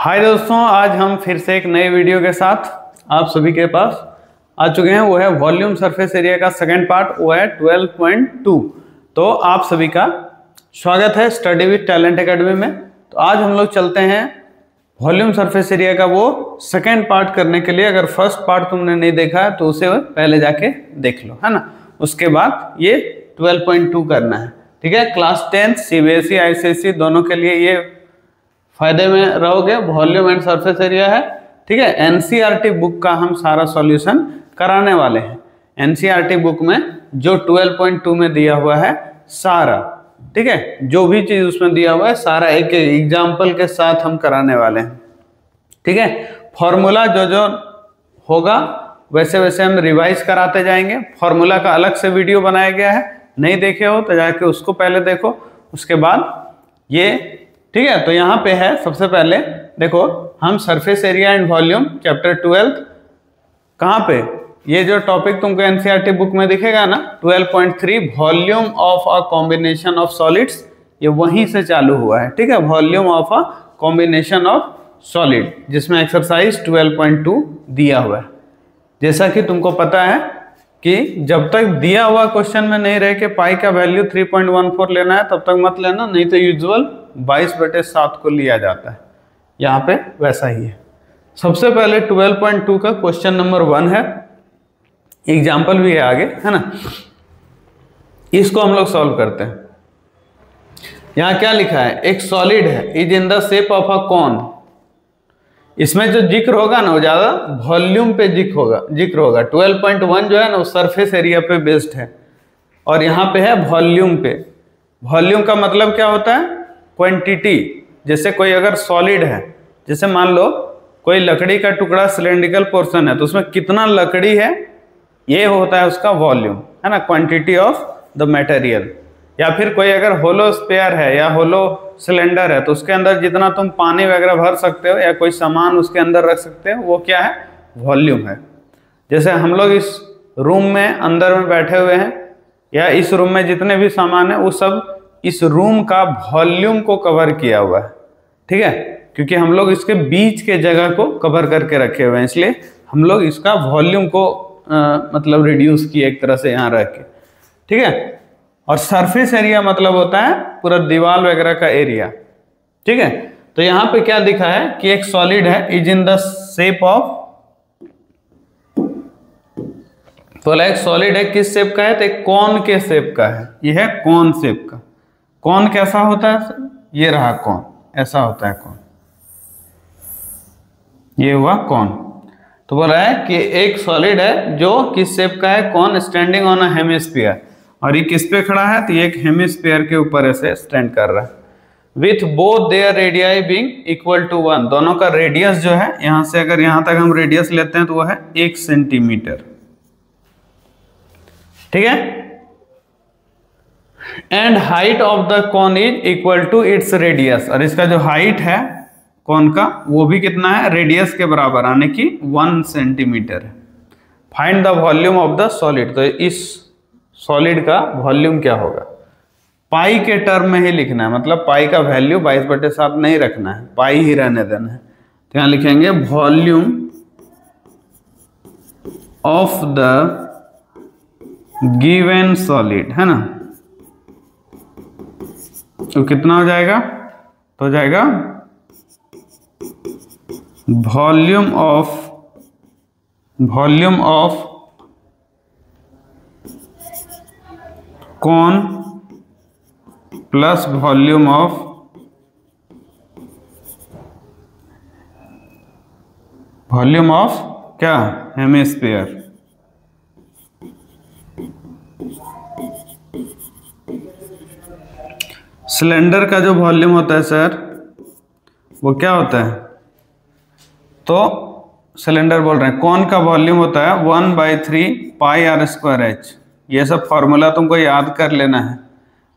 हाय दोस्तों, आज हम फिर से एक नए वीडियो के साथ आप सभी के पास आ चुके हैं। वो है वॉल्यूम सरफेस एरिया का सेकंड पार्ट, वो है 12.2। तो आप सभी का स्वागत है स्टडी विद टैलेंट एकेडमी में। तो आज हम लोग चलते हैं वॉल्यूम सरफेस एरिया का वो सेकंड पार्ट करने के लिए। अगर फर्स्ट पार्ट तुमने नहीं देखा है तो उसे पहले जाके देख लो, है ना। उसके बाद ये 12.2 करना है, ठीक है। क्लास 10 सीबीएसई आईसीएसई दोनों के लिए ये फायदे में रहोगे। वॉल्यूम एंड सरफेस एरिया है, ठीक है। एनसीईआरटी बुक का हम सारा सॉल्यूशन कराने वाले हैं। एनसीईआरटी बुक में जो 12.2 में दिया हुआ है सारा, ठीक है, जो भी चीज उसमें दिया हुआ है सारा एक एग्जाम्पल के साथ हम कराने वाले हैं, ठीक है। फॉर्मूला जो जो होगा वैसे वैसे हम रिवाइज कराते जाएंगे। फॉर्मूला का अलग से वीडियो बनाया गया है, नहीं देखे हो तो जाके उसको पहले देखो, उसके बाद ये, ठीक है। तो यहाँ पे है, सबसे पहले देखो हम surface area and volume chapter 12 कहाँ पे, ये जो टॉपिक तुमको एनसीईआरटी बुक में दिखेगा ना 12.3 volume of a combination of solids, ये वहीं से चालू हुआ है, ठीक है। Volume of a combination of solid, जिसमें एक्सरसाइज 12.2 दिया हुआ है। जैसा कि तुमको पता है कि जब तक दिया हुआ क्वेश्चन में नहीं रहे कि पाई का वैल्यू 3.14 लेना है तब तक मत लेना, नहीं तो यूजुअल 22/7 को लिया जाता है। यहाँ पे वैसा ही है। सबसे पहले 12.2 का क्वेश्चन नंबर 1 है, एग्जाम्पल भी है आगे, है ना। इसको हम लोग सॉल्व करते हैं। यहाँ क्या लिखा है, एक सॉलिड है, is in the shape of a cone. इसमें जो जिक्र होगा ना वो ज्यादा वॉल्यूम पे जिक्र होगा। 12.1 जो है ना वो सरफेस एरिया पे बेस्ड है, और यहाँ पे है वॉल्यूम पे। वॉल्यूम का मतलब क्या होता है, क्वांटिटी। जैसे कोई अगर सॉलिड है, जैसे मान लो कोई लकड़ी का टुकड़ा सिलेंड्रिकल पोर्शन है, तो उसमें कितना लकड़ी है ये होता है उसका वॉल्यूम, है ना, क्वांटिटी ऑफ द मटेरियल। या फिर कोई अगर होलो स्पेयर है या होलो सिलेंडर है तो उसके अंदर जितना तुम पानी वगैरह भर सकते हो या कोई सामान उसके अंदर रख सकते हो, वो क्या है, वॉल्यूम है। जैसे हम लोग इस रूम में अंदर में बैठे हुए हैं, या इस रूम में जितने भी सामान है वो सब इस रूम का वॉल्यूम को कवर किया हुआ है, ठीक है। क्योंकि हम लोग इसके बीच के जगह को कवर करके रखे हुए हैं, इसलिए हम लोग इसका वॉल्यूम को मतलब रिड्यूस किए एक तरह से यहाँ रख के, ठीक है। और सरफेस एरिया मतलब होता है पूरा दीवार वगैरह का एरिया, ठीक है। तो यहाँ पे क्या दिखा है कि एक सॉलिड है, is in the shape of, बोला एक सॉलिड है, किस शेप का है, तो एक कॉन के शेप का है। ये है कॉन शेप का। कॉन कैसा होता है, ये रहा कॉन, ऐसा होता है कॉन, ये हुआ कॉन। तो बोला है कि एक सॉलिड है जो किस शेप का है, cone, standing on a hemisphere. और ये किस पे खड़ा है, तो ये एक हेमिस्फीयर के ऊपर ऐसे स्टैंड कर रहा है। With both their radii being equal to 1, दोनों का रेडियस जो है, यहां से अगर यहां तक हम रेडियस लेते हैं तो वो है 1 सेंटीमीटर, ठीक है। And height of the cone is equal to its radius, और इसका जो हाइट है कॉन का वो भी कितना है, रेडियस के बराबर, यानी कि 1 सेंटीमीटर है। Find the volume of the solid, तो इस सॉलिड का वॉल्यूम क्या होगा, पाई के टर्म में ही लिखना है, मतलब पाई का वैल्यू 22/7 नहीं रखना है, पाई ही रहने देना है। तो यहां लिखेंगे volume of the given solid, है ना। तो कितना हो जाएगा, तो हो जाएगा volume of cone plus volume of क्या, हेमिस्फीयर। सिलेंडर का जो वॉल्यूम होता है सर वो क्या होता है, तो सिलेंडर बोल रहे हैं, कौन का वॉल्यूम होता है 1/3 पाई r²h। ये सब फॉर्मूला तुमको याद कर लेना है।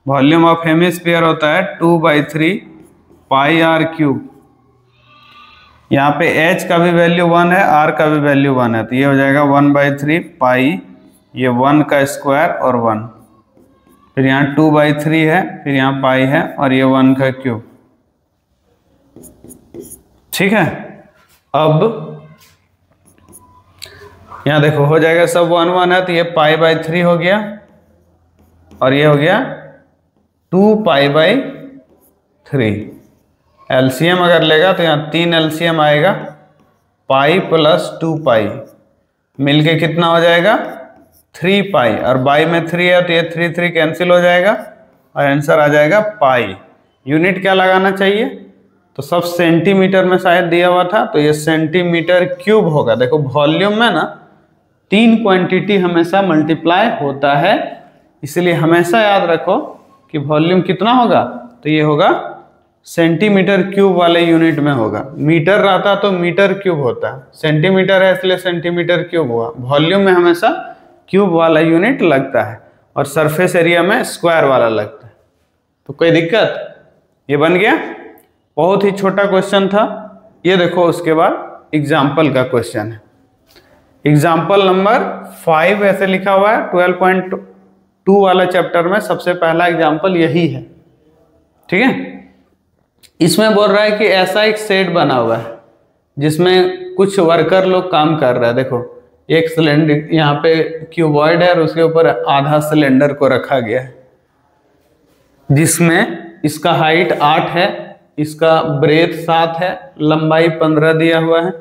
वॉल्यूम ऑफ हेमिस्फीयर होता है 2/3 पाई r³। यहाँ पे h का भी वैल्यू 1 है, r का भी वैल्यू 1 है, तो ये हो जाएगा 1/3 पाई, ये 1 का स्क्वायर और 1, फिर यहाँ 2/3 है, फिर यहाँ पाई है, और ये 1 का क्यूब। ठीक है, अब यहां देखो हो जाएगा सब 1 1 है, तो ये π/3 हो गया और ये हो गया 2π/3। एलसीएम अगर लेगा तो यहाँ 3 एलसीएम आएगा, पाई प्लस 2π मिलके कितना हो जाएगा 3π, और बाई में 3 है तो ये 3 3 कैंसिल हो जाएगा और आंसर आ जाएगा पाई। यूनिट क्या लगाना चाहिए, तो सब सेंटीमीटर में शायद दिया हुआ था, तो ये सेंटीमीटर क्यूब होगा। देखो वॉल्यूम में ना 3 क्वांटिटी हमेशा मल्टीप्लाई होता है, इसलिए हमेशा याद रखो कि वॉल्यूम कितना होगा, तो ये होगा सेंटीमीटर क्यूब वाले यूनिट में होगा। मीटर रहता तो मीटर क्यूब होता है, सेंटीमीटर है इसलिए सेंटीमीटर क्यूब हुआ। वॉल्यूम में हमेशा क्यूब वाला यूनिट लगता है और सरफेस एरिया में स्क्वायर वाला लगता है। तो कोई दिक्कत, ये बन गया। बहुत ही छोटा क्वेश्चन था ये। देखो उसके बाद एग्जाम्पल का क्वेश्चन है, एग्जाम्पल नंबर 5 ऐसे लिखा हुआ है 12.2 वाला चैप्टर में, सबसे पहला एग्जाम्पल यही है। ठीक है, इसमें बोल रहा है कि ऐसा एक सेट बना हुआ है जिसमें कुछ वर्कर लोग काम कर रहे हैं। देखो एक सिलेंडर यहाँ पे क्यूबॉइड है और उसके ऊपर आधा सिलेंडर को रखा गया है, जिसमें इसका हाइट 8 है, इसका ब्रेथ 7 है, लंबाई 15 दिया हुआ है,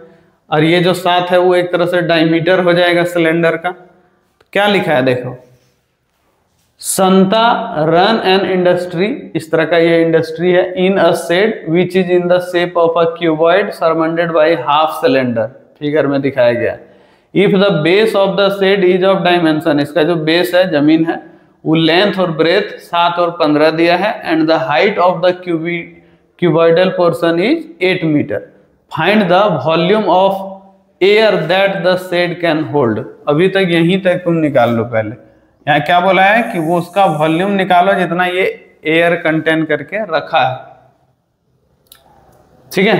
और ये जो 7 है वो एक तरह से डायमीटर हो जाएगा सिलेंडर का। तो क्या लिखा है देखो, संता रन एन इंडस्ट्री, इस तरह का ये इंडस्ट्री है, in a shed which is in the shape of a cuboid surrounded by half cylinder, figure में दिखाया गया। If the base of the shed is of dimension, इसका जो बेस है जमीन है वो लेंथ और ब्रेथ 7 और 15 दिया है, and the height of the cuboidal portion is 8 metre. Find the volume of air that the shed can hold. अभी तक यहीं तक तुम निकाल लो। पहले यहाँ क्या बोला है कि वो उसका वॉल्यूम निकालो जितना ये एयर कंटेन करके रखा है। ठीक है,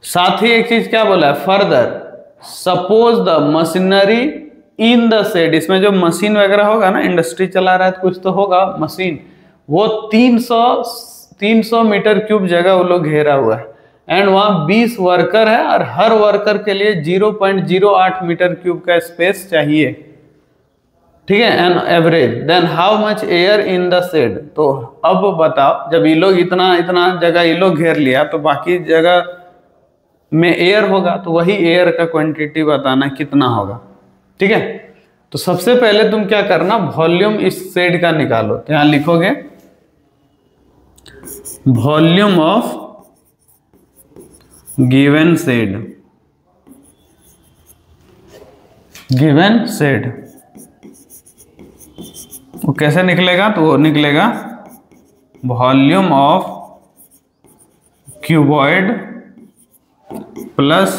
साथ ही एक चीज क्या बोला है, further suppose the machinery in the shed, इसमें जो मशीन वगैरह होगा ना, इंडस्ट्री चला रहा है तो कुछ तो होगा मशीन, वो 300 मीटर क्यूब जगह वो लोग घेरा हुआ है, एंड वहां 20 वर्कर है और हर वर्कर के लिए 0.08 मीटर क्यूब का स्पेस चाहिए। ठीक है, an average, then how much air in the shed. तो अब बताओ, जब ये लोग इतना जगह ये लोग घेर लिया तो बाकी जगह में एयर होगा, तो वही एयर का क्वांटिटी बताना कितना होगा। ठीक है, तो सबसे पहले तुम क्या करना, वॉल्यूम इस शेड का निकालो। तो यहां लिखोगे volume of given shed, given shed वो कैसे निकलेगा, तो वो निकलेगा volume of cuboid plus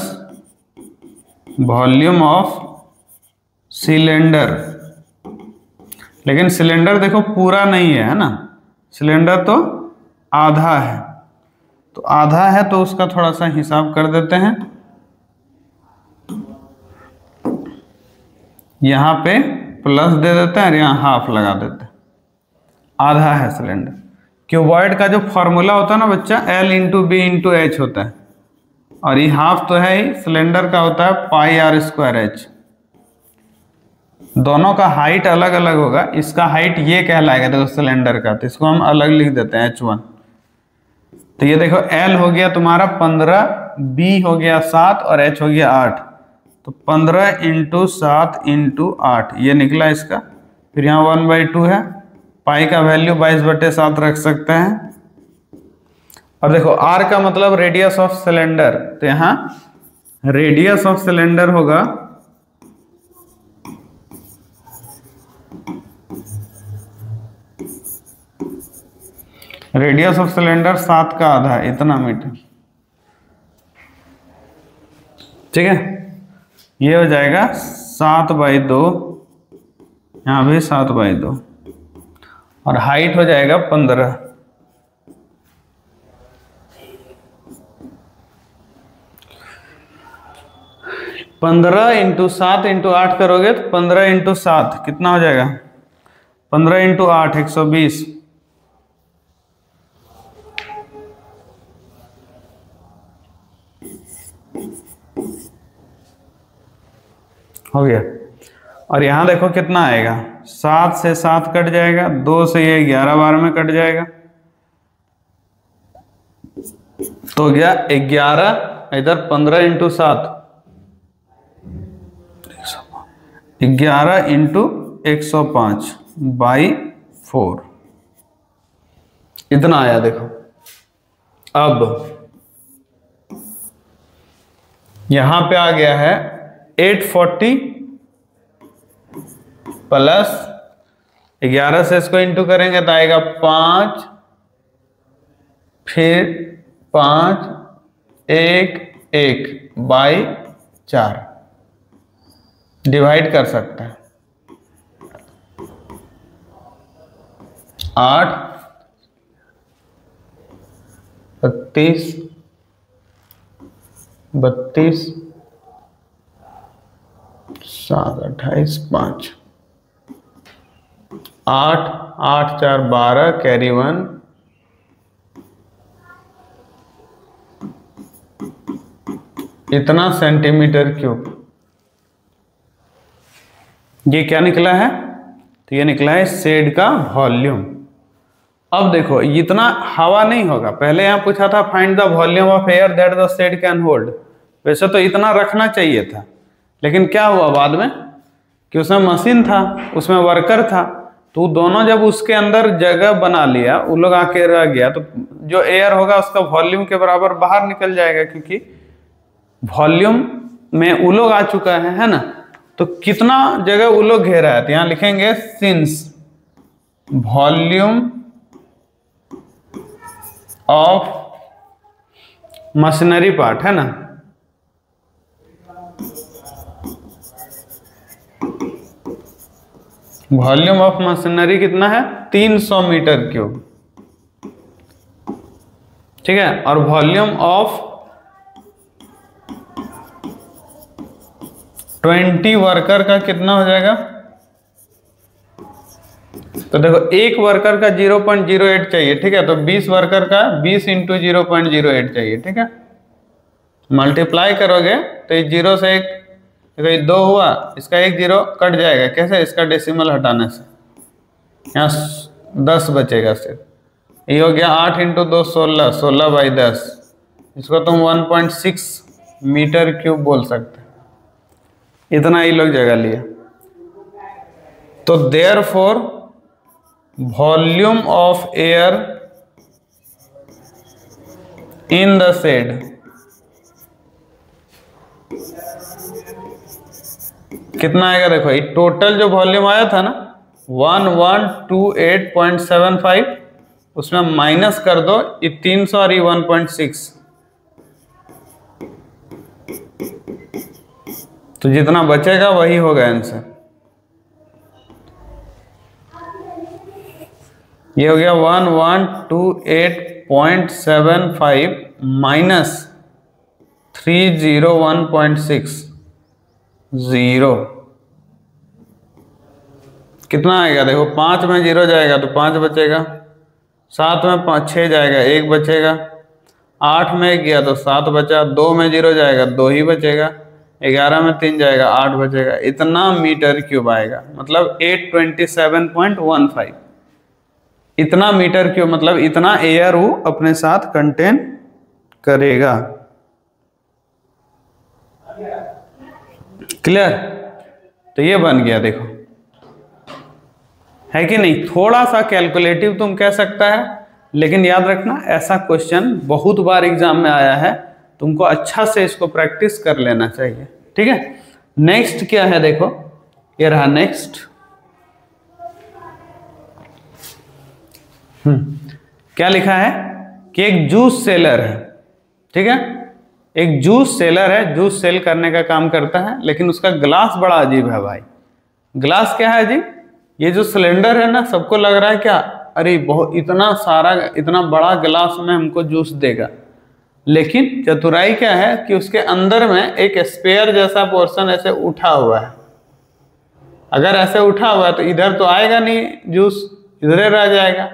volume of cylinder. लेकिन सिलेंडर देखो पूरा नहीं है ना, सिलेंडर तो आधा है, तो आधा है तो उसका थोड़ा सा हिसाब कर देते हैं। यहां पे प्लस दे देते हैं और यहाँ हाफ लगा देते हैं, आधा है सिलेंडर। क्यूबॉइड का जो फॉर्मूला होता है ना बच्चा, L into B into H होता है, और ये हाफ तो है ही, सिलेंडर का होता है πr²h। दोनों का हाइट अलग अलग होगा, इसका हाइट ये कहलाएगा देखो सिलेंडर का, तो इसको हम अलग लिख देते हैं h1। तो ये देखो L हो गया तुम्हारा 15, B हो गया 7 और H हो गया 8, तो 15 इंटू 7 इंटू 8 ये निकला इसका। फिर यहाँ 1/2 है, पाई का वैल्यू 22/7 रख सकते हैं। और देखो R का मतलब रेडियस ऑफ सिलेंडर, तो यहाँ रेडियस ऑफ सिलेंडर होगा रेडियस ऑफ सिलेंडर 7 का आधा है, इतना मीटर। ठीक है, ये हो जाएगा 7/2, यहाँ भी 7/2, और हाइट हो जाएगा 15। पंद्रह इंटू 7 इंटू 8 करोगे तो 15 इंटू 7 कितना हो जाएगा, 15 इंटू 8 120। हो गया। और यहाँ देखो कितना आएगा, 7 से 7 कट जाएगा, 2 से ये 11 बार में कट जाएगा, तो हो गया 11, इधर 15 इंटू 7, 11 इंटू 105 बाई 4, इतना आया देखो। अब यहां पे आ गया है 840 प्लस 11 से इसको इंटू करेंगे तो आएगा 5, फिर 5, 1, 1 बाई 4, डिवाइड कर सकते हैं। 8, 32, 32, 7, 28, 5, 8, 8, 4, 12, कैरी 1, इतना सेंटीमीटर क्यूब। ये क्या निकला है? तो ये निकला है शेड का वॉल्यूम। अब देखो इतना हवा नहीं होगा, पहले यहां पूछा था find the volume of air that the shed can hold. वैसे तो इतना रखना चाहिए था, लेकिन क्या हुआ बाद में कि उसमें मशीन था, उसमें वर्कर था, तो दोनों जब उसके अंदर जगह बना लिया, वो लोग आके रह गया, तो जो एयर होगा उसका वॉल्यूम के बराबर बाहर निकल जाएगा, क्योंकि वॉल्यूम में वो लोग आ चुका है ना। तो कितना जगह वो लोग घेरा है, तो यहां लिखेंगे since volume of machinery part, है ना, वॉल्यूम ऑफ मशीनरी कितना है 300 मीटर क्यूब, ठीक है। और वॉल्यूम ऑफ 20 वर्कर का कितना हो जाएगा, तो देखो एक वर्कर का 0.08 चाहिए, ठीक है, तो 20 वर्कर का 20 इंटू 0.08 चाहिए, ठीक है। मल्टीप्लाई करोगे तो ये 0 से एक, देखो ये 2 हुआ, इसका एक 0 कट जाएगा, कैसे, इसका डेसिमल हटाने से, यहाँ 10 बचेगा सिर्फ। ये हो गया 8 इंटू 2 16, 16 बाई 10, इसको तुम 1.6 मीटर क्यूब बोल सकते, इतना ही लोग जगह लिया। तो therefore volume of air in the shed कितना आएगा, देखो ये टोटल जो वॉल्यूम आया था ना 1128.75, उसमें माइनस कर दो ये 300 और ये 1.6, तो जितना बचेगा वही होगा आंसर। ये हो गया 1128.75 माइनस 301.6, 0 कितना आएगा, देखो 5 में 0 जाएगा तो 5 बचेगा, 7 में 5 6 जाएगा, 1 बचेगा, 8 में 1 गया तो 7 बचा, 2 में 0 जाएगा 2 ही बचेगा, 11 में 3 जाएगा 8 बचेगा, इतना मीटर क्यूब आएगा, मतलब 827.15, इतना मीटर क्यूब, मतलब इतना एयर वो अपने साथ कंटेन करेगा। क्लियर? तो ये बन गया, देखो है कि नहीं, थोड़ा सा कैलकुलेटिव तुम कह सकता है, लेकिन याद रखना ऐसा क्वेश्चन बहुत बार एग्जाम में आया है, तुमको अच्छा से इसको प्रैक्टिस कर लेना चाहिए, ठीक है। नेक्स्ट क्या है, देखो ये रहा नेक्स्ट, क्या लिखा है कि एक जूस सेलर है, ठीक है, एक जूस सेलर है, जूस सेल करने का काम करता है, लेकिन उसका ग्लास बड़ा अजीब है भाई। ग्लास क्या है अजीब, ये जो सिलेंडर है ना, सबको लग रहा है क्या, अरे बहुत इतना सारा इतना बड़ा गिलास में हमको जूस देगा, लेकिन चतुराई क्या है कि उसके अंदर में एक स्पेयर जैसा पोर्शन ऐसे उठा हुआ है। अगर ऐसे उठा हुआ है तो इधर तो आएगा नहीं जूस, इधर रह जाएगा।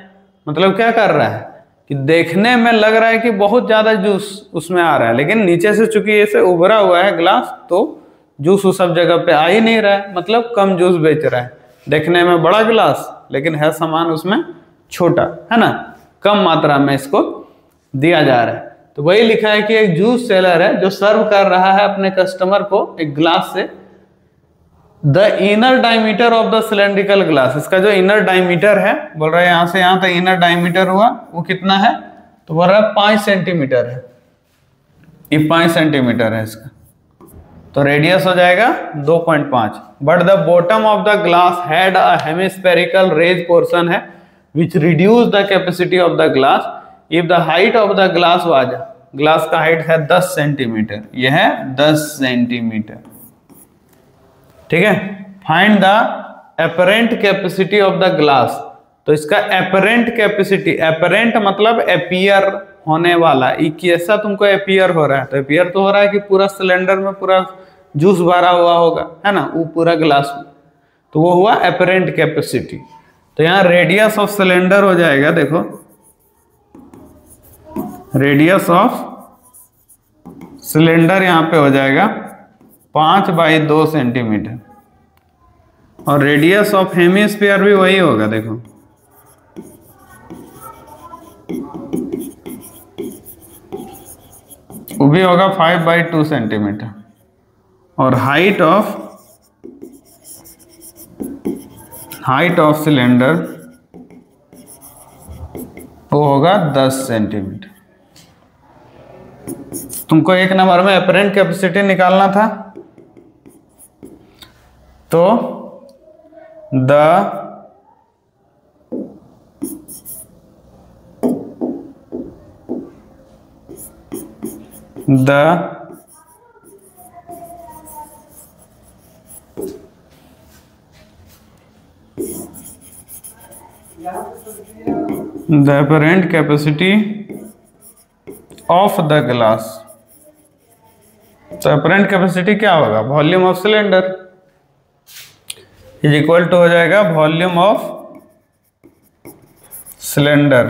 मतलब क्या कर रहा है कि देखने में लग रहा है कि बहुत ज्यादा जूस उसमें आ रहा है, लेकिन नीचे से चूंकि ऐसे उभरा हुआ है ग्लास, तो जूस उस सब जगह पे आ ही नहीं रहा है, मतलब कम जूस बेच रहा है। देखने में बड़ा गिलास लेकिन है सामान उसमें छोटा, है ना, कम मात्रा में इसको दिया जा रहा है। तो वही लिखा है कि एक जूस सेलर है जो सर्व कर रहा है अपने कस्टमर को एक ग्लास से the inner diameter of the cylindrical glass. इसका जो इनर डायमीटर है, बोल रहा है यहां से यहां तक इनर डायमीटर हुआ, वो कितना है, तो बोल रहा है 5 सेंटीमीटर है, ये 5 सेंटीमीटर है इसका, तो रेडियस हो जाएगा 2.5। But the bottom of the glass had a hemispherical raised portion है which reduce the capacity of the glass if the height of the glass was, glass का हाइट है 10 सेंटीमीटर, यह है 10 सेंटीमीटर, ठीक है। Find the apparent capacity of the glass, तो इसका apparent capacity, apparent मतलब अपीयर होने वाला, कैसा तुमको अपीयर हो रहा है, तो अपीयर तो हो रहा है कि पूरा सिलेंडर में पूरा जूस भरा हुआ होगा, है ना, वो पूरा ग्लास में, तो वो हुआ एपरेंट कैपेसिटी। तो यहाँ रेडियस ऑफ सिलेंडर हो जाएगा, देखो रेडियस ऑफ सिलेंडर यहाँ पे हो जाएगा 5/2 सेंटीमीटर, और रेडियस ऑफ हेमिस्फीयर भी वही होगा, देखो वो भी होगा 5/2 सेंटीमीटर, और हाइट ऑफ सिलेंडर वो होगा 10 सेंटीमीटर। तुमको एक नंबर में एपरेंट कैपेसिटी निकालना था, तो the apparent capacity of the glass, तो apparent capacity क्या होगा, volume of cylinder is equal to हो जाएगा वॉल्यूम ऑफ सिलेंडर,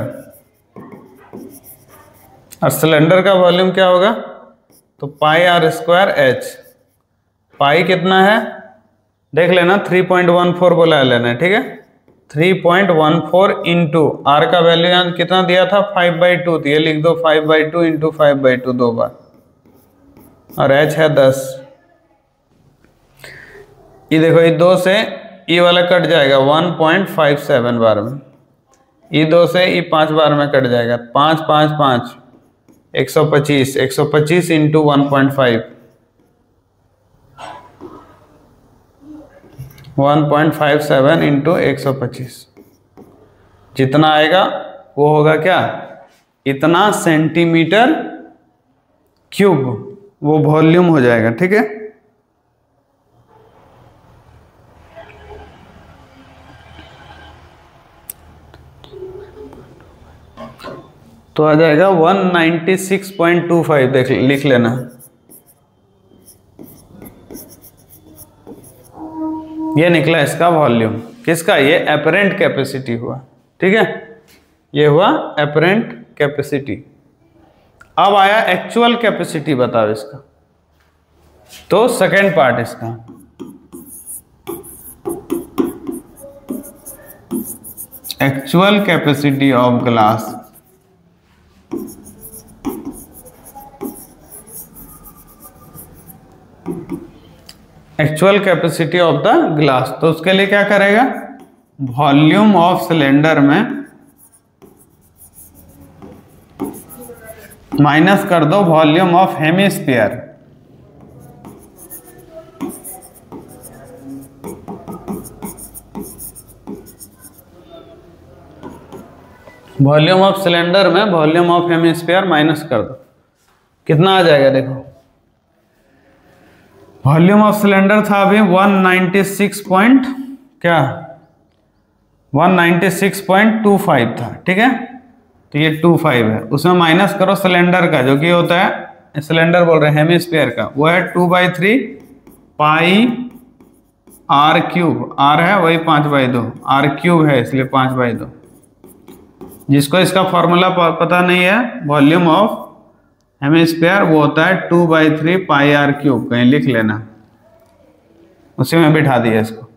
और सिलेंडर का वॉल्यूम क्या होगा, तो πr²h, पाई कितना है देख लेना, 3.14 बोला लेना, ठीक है, 3.14 इंटू आर का वैल्यू यहाँ कितना दिया था 5/2, तो ये लिख दो 5/2 इंटू 5/2 दो बार, और h है 10। ये देखो ये 2 से ये वाला कट जाएगा 1.57 बार में, ये 2 से ये 5 बार में कट जाएगा, 5 5 5 125, 125 इंटू 1.5, 1.57 इंटू 125, जितना आएगा वो होगा क्या, इतना सेंटीमीटर क्यूब, वो वॉल्यूम हो जाएगा, ठीक है। तो आ जाएगा 196.25, देख लिख लेना, ये निकला इसका वॉल्यूम, किसका, ये एपरेंट कैपेसिटी हुआ, ठीक है, ये हुआ एपरेंट कैपेसिटी। अब आया एक्चुअल कैपेसिटी, बताओ इसका, तो सेकेंड पार्ट इसका, actual capacity of glass, actual capacity of the glass, तो उसके लिए क्या करेगा, वॉल्यूम ऑफ सिलेंडर में माइनस कर दो volume of hemisphere, volume of cylinder में वॉल्यूम ऑफ हेमिस्फीयर माइनस कर दो, कितना आ जाएगा, देखो वॉल्यूम ऑफ सिलेंडर था अभी 196.25 था, ठीक है, तो ये 25 है, उसमें माइनस करो सिलेंडर का, जो कि होता है, सिलेंडर बोल रहे हैं हेमिस्फीयर का, वो है 2/3 पाई r क्यूब, r है वही 5/2, r क्यूब है इसलिए 5/2, जिसको इसका फॉर्मूला पता नहीं है वॉल्यूम ऑफ हेमिस्फीयर, वो होता है 2/3 पाई r क्यूब, कहीं लिख लेना, उसी में बिठा दिया इसको।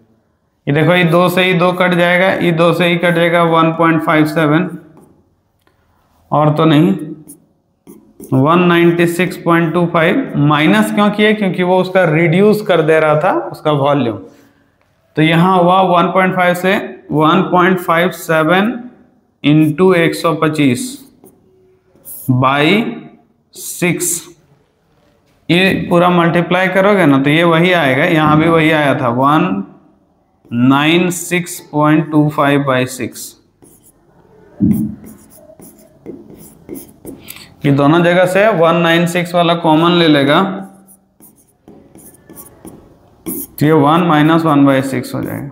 ये देखो, ये 2 से ही 2 कट जाएगा, ये 2 से ही कट जाएगा 1.57, और तो नहीं 196.25 माइनस क्यों किए, क्योंकि वो उसका रिड्यूस कर दे रहा था उसका वॉल्यूम। तो यहाँ हुआ 1.5 से 1.57 इंटू 125 बाई 6, ये पूरा मल्टीप्लाई करोगे ना तो ये वही आएगा, यहाँ भी वही आया था 196.25 बाई 6। ये दोनों जगह से 196 वाला कॉमन ले लेगा तो ये 1 माइनस 1 बाई 6 हो जाएगा।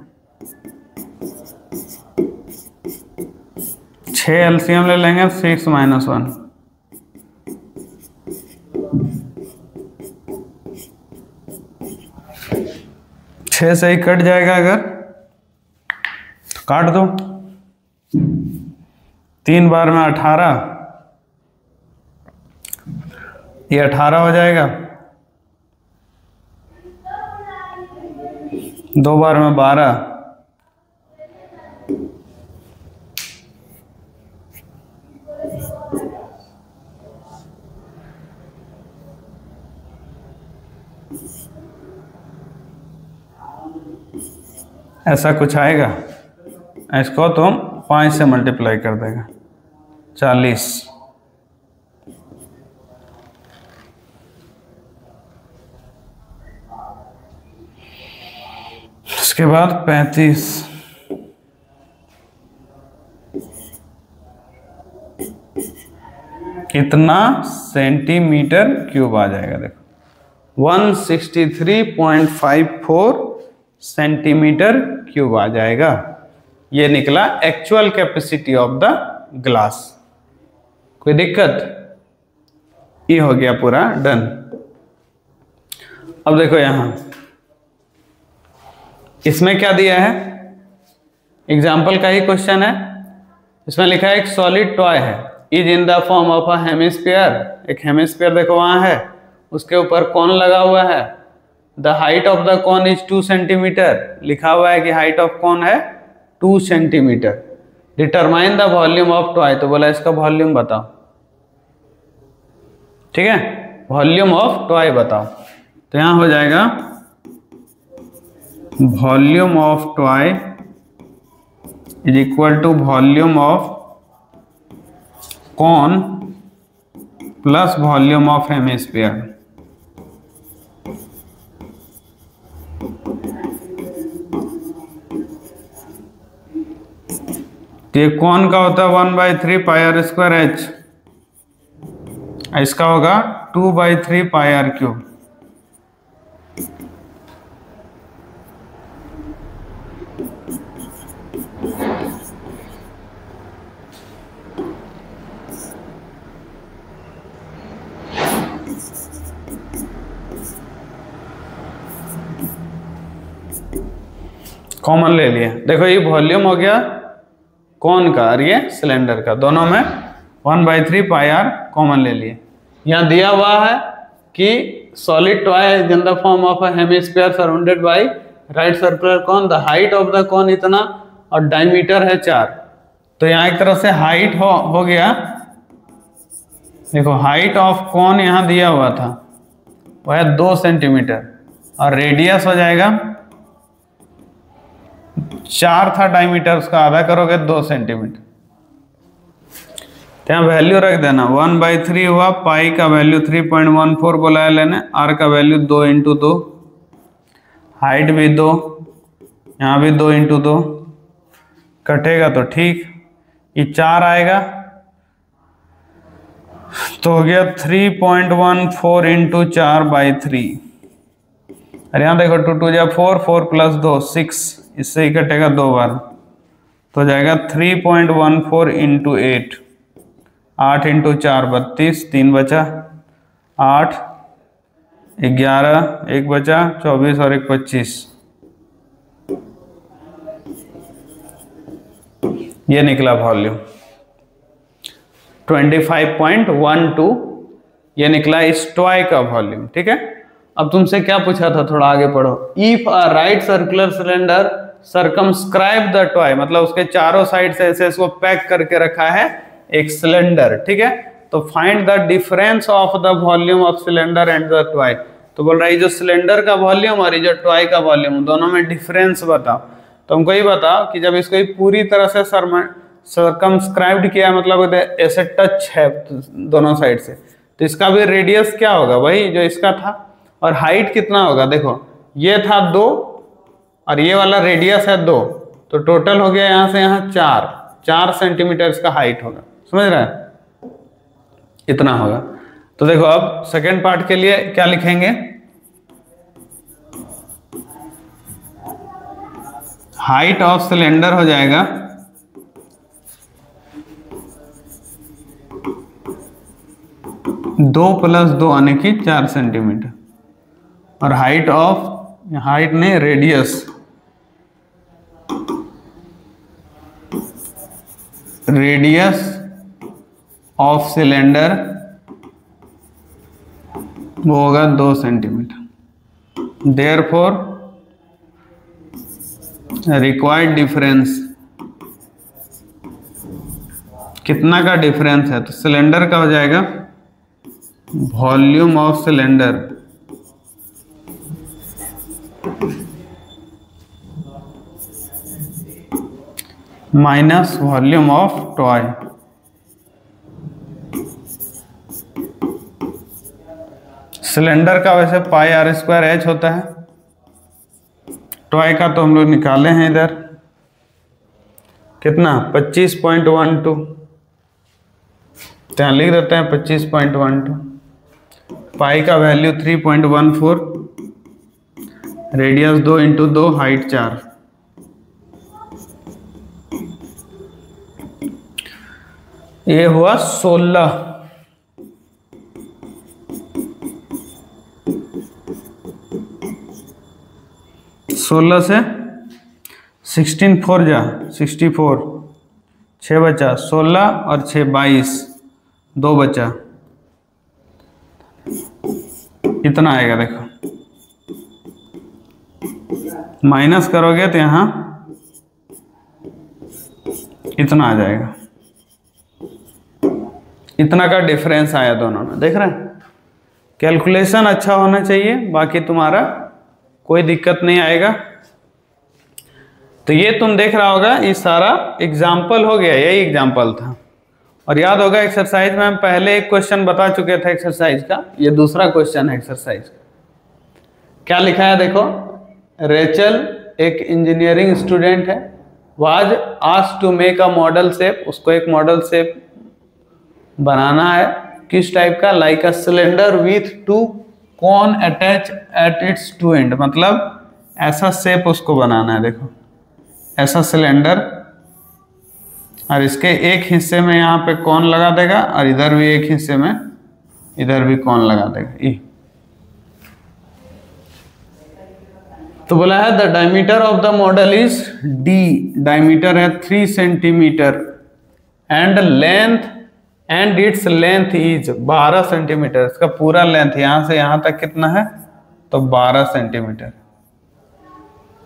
6 एलसीएम ले लेंगे, 6 माइनस 1, 6 से ही कट जाएगा, अगर तो काट दो, 3 बार में 18, ये 18 हो जाएगा, 2 बार में 12, ऐसा कुछ आएगा। इसको तुम 5 से मल्टीप्लाई कर देगा, 40, उसके बाद 35, कितना सेंटीमीटर क्यूब आ जाएगा, देखो 163.54 सेंटीमीटर क्यूब आ जाएगा। ये निकला actual capacity of the glass. कोई दिक्कत? ये हो गया पूरा डन। अब देखो यहां इसमें क्या दिया है, एग्जाम्पल का ही क्वेश्चन है। इसमें लिखा है एक सॉलिड टॉय है, is in the form of a hemisphere. एक हेमिस्फीयर देखो वहां है, उसके ऊपर कोन लगा हुआ है। The height of the cone is 2 centimetre, लिखा हुआ है कि हाइट ऑफ कोन है 2 centimetre. Determine the volume of toy, तो बोला इसका वॉल्यूम बताओ। ठीक है, वॉल्यूम ऑफ टॉय बताओ। तो यहां हो जाएगा volume of toy is equal to volume of cone plus volume of hemisphere. ये कोन का होता है 1/3 पाई आर स्क्वायर एच, इसका होगा 2/3 पाई आर क्यूब। कॉमन ले लिया, देखो ये वॉल्यूम हो गया कौन का और ये सिलेंडर का, दोनों में 1/3 पाई आर कॉमन ले लिए। यहाँ दिया हुआ है कि solid toy is in the form of a hemisphere surrounded by right circular cone, the height of the cone इतना और डायमीटर है 4। तो यहाँ एक तरह से हाइट हो गया। देखो हाइट ऑफ कोन यहाँ दिया हुआ था वह है 2 सेंटीमीटर और रेडियस हो जाएगा 4 था डायमीटर, उसका आधा करोगे 2 सेंटीमीटर। तो यहाँ वैल्यू रख देना, 1/3 हुआ, पाई का वैल्यू 3.14 बोला है लेने, आर का वैल्यू 2 इंटू 2, हाइट भी 2, यहाँ भी 2 इंटू 2, कटेगा तो ठीक, ये 4 आएगा तो हो गया 3.14 इंटू 4/3। और यहाँ देखो 2 2 जा 4, 4 प्लस 2 6, इससे ही कटेगा 2 बार तो जाएगा 3.14 इंटू 8, 8 इंटू 4 32, 3 बचा, 8 11 1 बचा, 24 और 1 25। ये निकला वॉल्यूम 25.12, ये निकला इस टॉय का वॉल्यूम। ठीक है, अब तुमसे क्या पूछा था, थोड़ा आगे पढ़ो। If a right circular cylinder circumscribe the toy, मतलब उसके चारों साइड से ऐसे इसको पैक करके रखा है एक सिलेंडर, ठीक है। तो find the difference of the volume of cylinder and the toy. तो बोल रहा है जो सिलेंडर का वॉल्यूम और ये जो टॉय का वॉल्यूम, दोनों में डिफरेंस बताओ। तो हमको ये बताओ कि जब इसको पूरी तरह से सर्कमस्क्राइब्ड किया, मतलब ऐसे टच है दोनों साइड से, तो इसका भी रेडियस क्या होगा, वही जो इसका था। और हाइट कितना होगा, देखो ये था 2 और ये वाला रेडियस है 2, तो टोटल हो गया यहाँ से यहाँ 4 सेंटीमीटर इसका हाइट होगा, समझ रहे हैं, इतना होगा। तो देखो अब सेकेंड पार्ट के लिए क्या लिखेंगे, हाइट ऑफ सिलेंडर हो जाएगा 2 + 2 यानी कि 4 सेंटीमीटर, और हाइट ने रेडियस ऑफ सिलेंडर वो होगा 2 सेंटीमीटर। देयरफॉर रिक्वायर्ड डिफरेंस, कितना का डिफरेंस है, तो सिलेंडर का हो जाएगा volume of cylinder minus volume of toy. Cylinder का वैसे πr² होता है, टॉय का तो हम लोग निकाले हैं इधर कितना 25.12, तो यहाँ लिख देते हैं 25.12। पाई का वैल्यू 3.14, रेडियस 2 × 2, हाइट 4। ये हुआ 16। से 16 4 जा 64, 6 बचा, 16 और 6 22, 2 बचा, इतना आएगा। देखो माइनस करोगे तो यहाँ इतना आ जाएगा, इतना का डिफरेंस आया दोनों में, देख रहे हैं। कैलकुलेशन अच्छा होना चाहिए, बाकी तुम्हारा कोई दिक्कत नहीं आएगा। तो ये तुम देख रहा होगा, ये सारा एग्जाम्पल हो गया, यही एग्जाम्पल था। और याद होगा एक्सरसाइज में हम पहले एक क्वेश्चन बता चुके थे एक्सरसाइज का, ये दूसरा क्वेश्चन है एक्सरसाइज का। क्या लिखा है देखो, रेचल एक इंजीनियरिंग स्टूडेंट है, was asked to make a model shape, उसको एक मॉडल शेप बनाना है, किस टाइप का, like a cylinder with 2 cone attach at its 2 end, मतलब ऐसा शेप उसको बनाना है। देखो ऐसा सिलेंडर, और इसके एक हिस्से में यहाँ पे कॉन लगा देगा और इधर भी एक हिस्से में इधर भी कॉन लगा देगा। तो बोला है the diameter of the model is d, diameter है 3 centimetre, and its length is 12 centimetre. इसका पूरा लेंथ यहाँ से यहाँ तक कितना है, तो 12 सेंटीमीटर,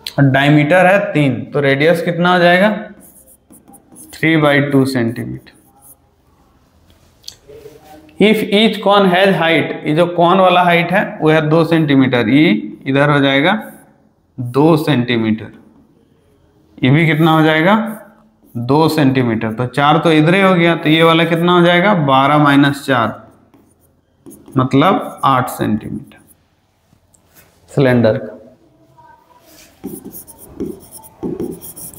और डायमीटर है 3, तो रेडियस कितना हो जाएगा 3/2 centimetre. If each cone has height, ये जो कॉन वाला हाइट है वो है 2 सेंटीमीटर, ये इधर हो जाएगा 2 सेंटीमीटर, ये भी कितना हो जाएगा 2 सेंटीमीटर, तो 4 तो इधर ही हो गया, तो ये वाला कितना हो जाएगा 12 - 4 मतलब 8 सेंटीमीटर सिलेंडर का।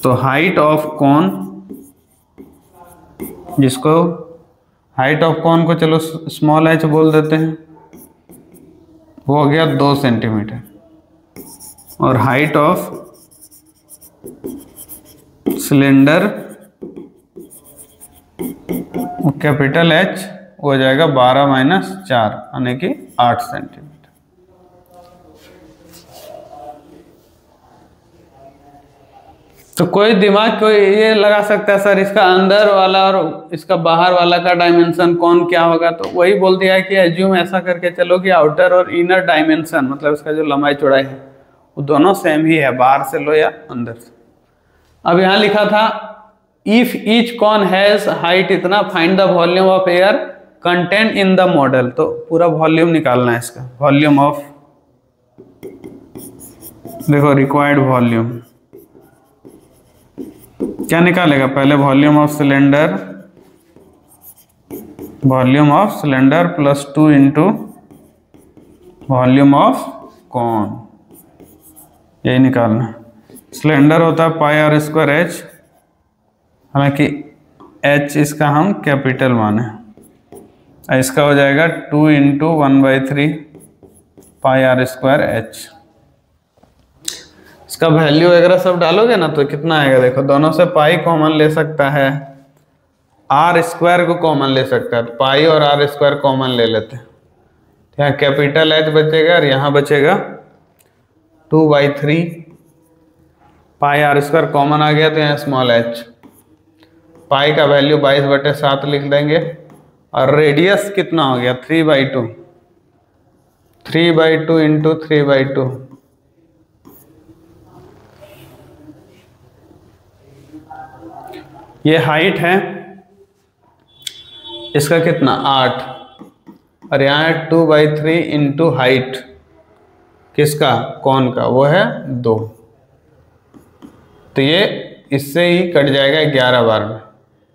तो हाइट ऑफ कॉन, जिसको हाइट ऑफ कॉन को चलो स्मॉल h बोल देते हैं, वो हो गया 2 सेंटीमीटर, और height of cylinder capital H हो जाएगा 12 - 4 यानी कि 8 सेंटीमीटर। तो कोई दिमाग कोई ये लगा सकता है सर इसका अंदर वाला और इसका बाहर वाला का डायमेंशन कौन क्या होगा, तो वही बोल दिया है कि एज्यूम ऐसा करके चलो कि आउटर और इनर डायमेंशन मतलब इसका जो लंबाई चौड़ाई है वो दोनों सेम ही है, बाहर से लो या अंदर से। अब यहाँ लिखा था if each cone has height इतना find the volume of air content in the model. तो पूरा वॉल्यूम निकालना है इसका, वॉल्यूम ऑफ, देखो रिक्वायर्ड वॉल्यूम क्या निकालेगा, पहले volume of cylinder, volume of cylinder plus 2 into volume of cone, यही निकालना है। सिलेंडर होता है पाई आर स्क्वायर एच, हालांकि एच इसका हम कैपिटल माने, इसका हो जाएगा 2 into 1/3 pi r square h. इसका वैल्यू वगैरह सब डालोगे ना तो कितना आएगा, देखो दोनों से पाई कॉमन ले सकता है, आर स्क्वायर को कॉमन ले सकता है, तो पाई और आर स्क्वायर कॉमन ले लेते हैं, यहाँ कैपिटल एच बचेगा और यहाँ बचेगा 2/3 पाई आर स्क्वायर कॉमन आ गया तो यहाँ स्मॉल एच, पाई का वैल्यू 22/7 लिख देंगे और रेडियस कितना हो गया 3/2, 3/2 इंटू 3/2, ये हाइट है इसका कितना 8 और यहाँ है 2/3 इंटू हाइट किसका कौन का, वो है 2, तो ये इससे ही कट जाएगा 11 बार में,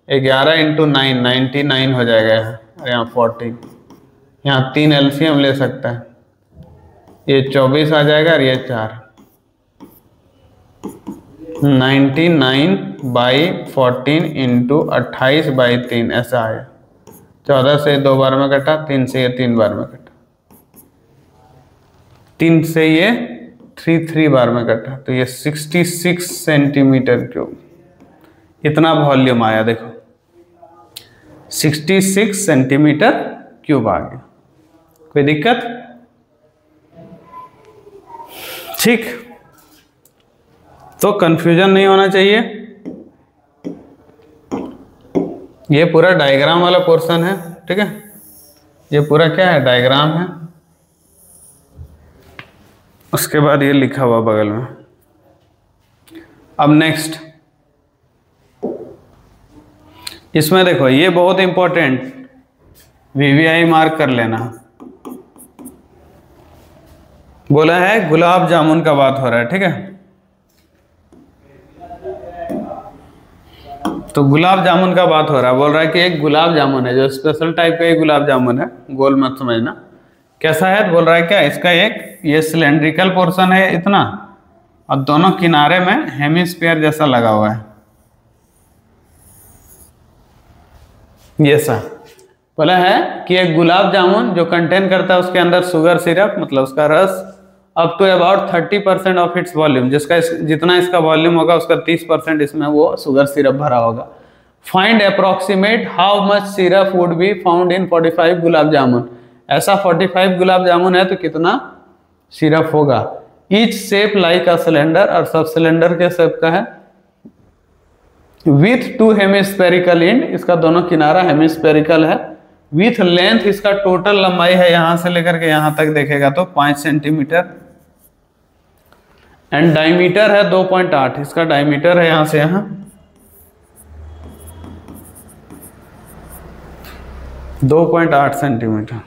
11 इंटू 9 99 हो जाएगा यहाँ, और यहाँ 14, यहाँ 3 एलसीएम ले सकता है, ये 24 आ जाएगा और ये 4, 99/14 इंटू 28/3 ऐसा आया, 14 से 2 बार में कटा, 3 से ये 3 बार में कटा, 3 से ये 3 बार में कटा, तो ये 66 सेंटीमीटर क्यूब इतना वॉल्यूम आया, देखो 66 सेंटीमीटर क्यूब आ गया। कोई दिक्कत? ठीक, तो कंफ्यूजन नहीं होना चाहिए। ये पूरा डायग्राम वाला पोर्शन है, ठीक है, ये पूरा क्या है डायग्राम है, उसके बाद ये लिखा हुआ बगल में। अब नेक्स्ट इसमें देखो ये बहुत इंपॉर्टेंट, वीवीआई मार्क कर लेना। बोला है गुलाब जामुन का बात हो रहा है, ठीक है, तो गुलाब जामुन का बात हो रहा है, बोल रहा है कि एक गुलाब जामुन है जो स्पेशल टाइप का एक गुलाब जामुन है, गोल मत समझना, कैसा है, बोल रहा है क्या, इसका एक ये सिलेंड्रिकल पोर्शन है इतना और दोनों किनारे में हेमिस्फीयर जैसा लगा हुआ है, ये सा बोला है कि एक गुलाब जामुन जो कंटेन करता है उसके अंदर शुगर सिरप मतलब उसका रस up to about 30% of its volume, जिसका जितना इसका वॉल्यूम होगा उसका 30% इसमें वो शुगर सिरप भरा होगा। Find approximate how much syrup would be found in 45 gulab jamun, ऐसा 45 गुलाब जामुन है तो कितना सिरप होगा। Each shape like a cylinder, और सब सिलेंडर के शेप का है, विथ 2 हेमिस्फेरिकल एंड, इसका दोनों किनारा हेमिस्फेरिकल है, विथ लेंथ इसका टोटल लंबाई है यहां से लेकर के यहां तक देखेगा तो 5 सेंटीमीटर, एंड डायमीटर है 2.8, इसका डायमीटर है यहां से यहां 2.8 सेंटीमीटर,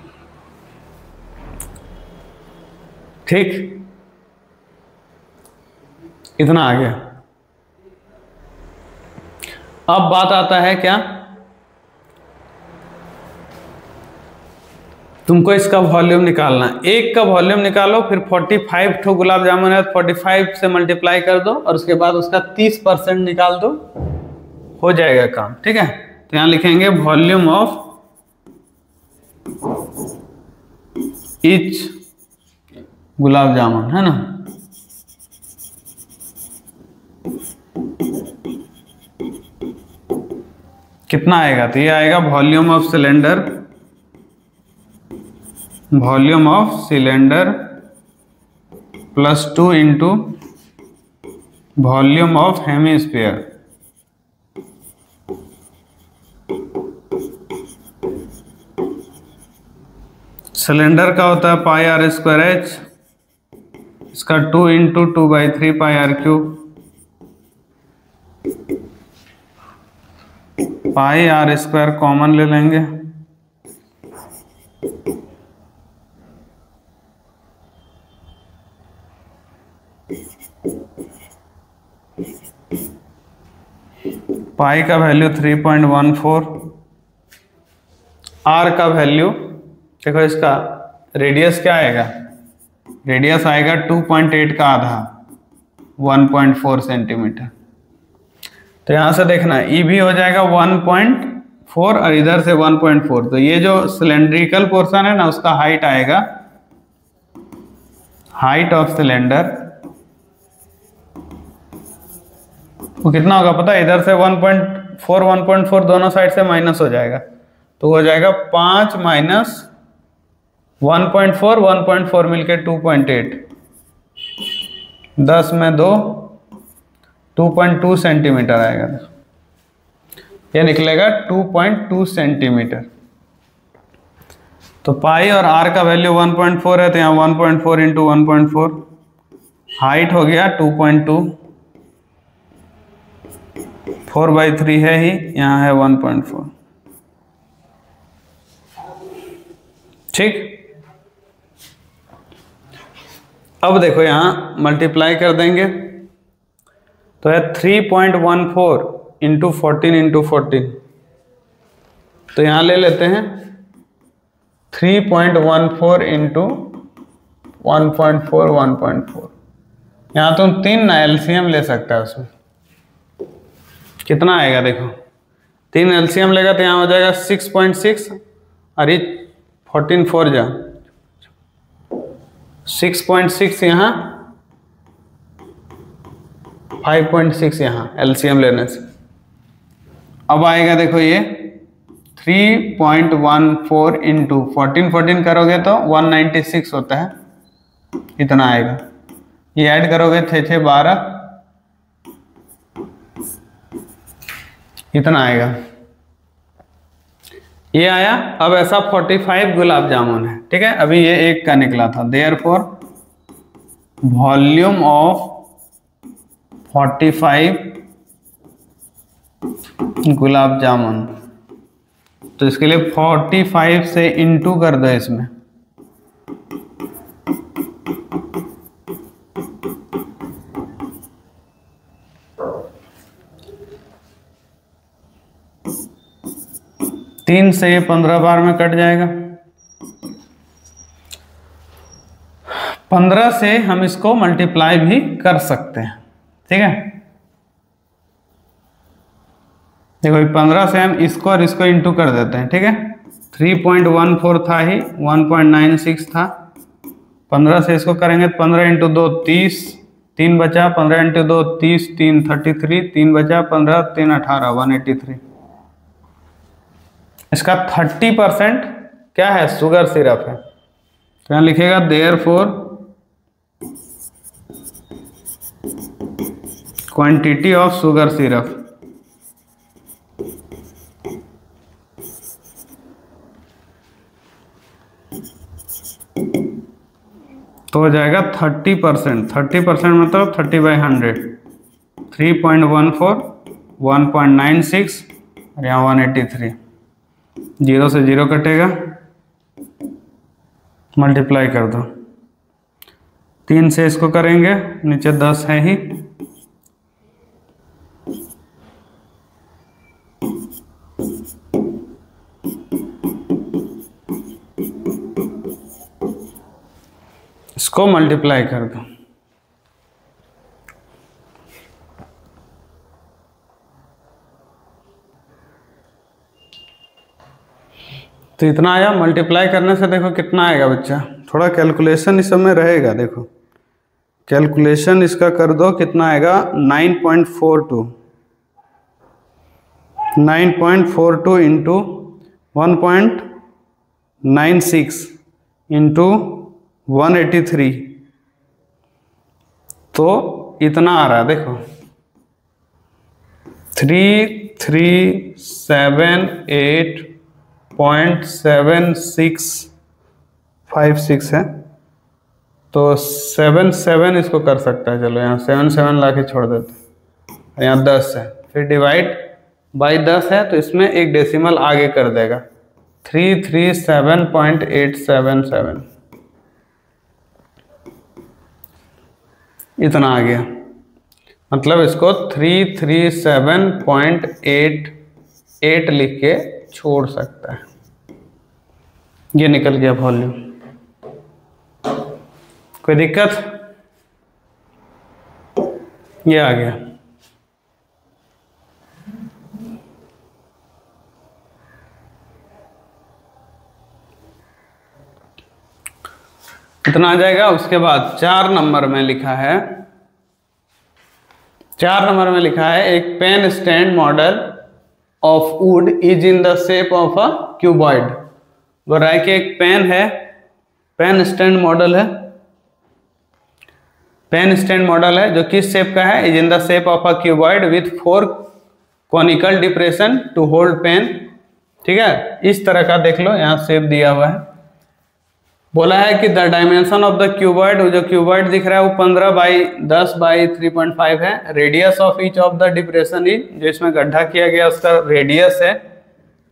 ठीक, इतना आ गया। अब बात आता है क्या, तुमको इसका वॉल्यूम निकालना, एक का वॉल्यूम निकालो, फिर 45 ठो गुलाब जामुन है 45 से मल्टीप्लाई कर दो और उसके बाद उसका 30% निकाल दो, हो जाएगा काम, ठीक है। तो यहां लिखेंगे volume of each gulab jamun, है ना, कितना आएगा, तो ये आएगा volume of cylinder, volume of cylinder plus 2 into volume of hemisphere. Cylinder का होता है पाई आर स्क्वायर एच, इसका 2 into 2/3 pi r cube. Pi r square common ले लेंगे, पाई का वैल्यू 3.14, आर का वैल्यू देखो, इसका रेडियस क्या आएगा, रेडियस आएगा 2.8 का आधा 1.4 सेंटीमीटर। तो यहां से देखना ई भी हो जाएगा 1.4 और इधर से 1.4, तो ये जो सिलेंड्रिकल पोर्शन है ना उसका हाइट आएगा, हाइट ऑफ सिलेंडर वो कितना होगा पता है, इधर से 1.4 1.4 दोनों साइड से माइनस हो जाएगा, तो हो जाएगा 5 माइनस 1.4 1.4 मिलके 2.8, 10 में 2 2.2 सेंटीमीटर आएगा, ये निकलेगा 2.2 सेंटीमीटर। तो पाई और आर का वैल्यू 1.4 है, तो यहाँ 1.4 इंटू 1.4, हाइट हो गया 2.2, 4/3 है ही, यहाँ है 1.4। ठीक, अब देखो यहाँ मल्टीप्लाई कर देंगे तो है 3.14 इंटू 14 इंटू 14, तो यहाँ ले लेते हैं 3.14 इंटू 1.4 1.4, यहाँ तुम 3 ना एलसीएम ले सकता है, उसमें कितना आएगा देखो, 3 एलसीएम लेगा तो यहाँ हो जाएगा 6.6 और ये 14 4 जा 6.6 यहाँ 5.6 यहाँ एलसीएम लेने से। अब आएगा देखो ये 3.14 इंटू 14 करोगे तो 196 होता है, इतना आएगा, ये ऐड करोगे 6 12, इतना आएगा, ये आया। अब ऐसा 45 गुलाब जामुन है, ठीक है, अभी ये एक का निकला था, therefore volume of 45 gulab jamun, तो इसके लिए 45 से इंटू कर दो इसमें, तीन से ये 15 बार में कट जाएगा, 15 से हम इसको मल्टीप्लाई भी कर सकते हैं, ठीक है। देखो 15 से हम इसको और इसको इंटू कर देते हैं, ठीक है, 3.14 था ही, 1.96 था, 15 से इसको करेंगे तो 15 इंटू 2 30, 3 बचा, 15 इंटू 2 30, 3 33, 3 बचा, 15 3 18 183। इसका 30% क्या है, शुगर सिरप है, तो यहाँ लिखेगा therefore quantity of sugar syrup, तो हो जाएगा 30%, 30% मतलब 30/100, 3.14 1.96 और यहाँ 183, 0 से 0 कटेगा, मल्टीप्लाई कर दो, 3 से इसको करेंगे, नीचे 10 है ही, इसको मल्टीप्लाई कर दो, तो इतना आया। मल्टीप्लाई करने से देखो कितना आएगा बच्चा, थोड़ा कैलकुलेशन इस समय रहेगा, देखो कैलकुलेशन इसका कर दो, कितना आएगा 9.42 इंटू 1.96 इंटू 183, तो इतना आ रहा है, देखो 3378.7656 है, तो 77 इसको कर सकता है। चलो यहाँ 77 ला के छोड़ देते हैं, यहाँ 10 है, फिर डिवाइड बाई 10 है, तो इसमें एक डेसिमल आगे कर देगा, 337.877 इतना आ गया। मतलब इसको 337.88 लिख के छोड़ सकता है। ये निकल गया वॉल्यूम। कोई दिक्कत? ये आ गया। इतना आ जाएगा। उसके बाद 4 नंबर में लिखा है, 4 नंबर में लिखा है एक pen stand model of wood is in the shape of a cuboid. बोल रहा है कि एक पेन है, पेन स्टैंड मॉडल है, पेन स्टैंड मॉडल है जो किस शेप का है, is in the shape of a cuboid with 4 conical depression to hold pen. ठीक है, इस तरह का देख लो, यहाँ शेप दिया हुआ है। बोला है कि the dimension of the cuboid, जो क्यूबॉइड दिख रहा है वो 15/10/3.5 है। Radius of each of the depression is, जो इसमें गड्ढा किया गया उसका रेडियस है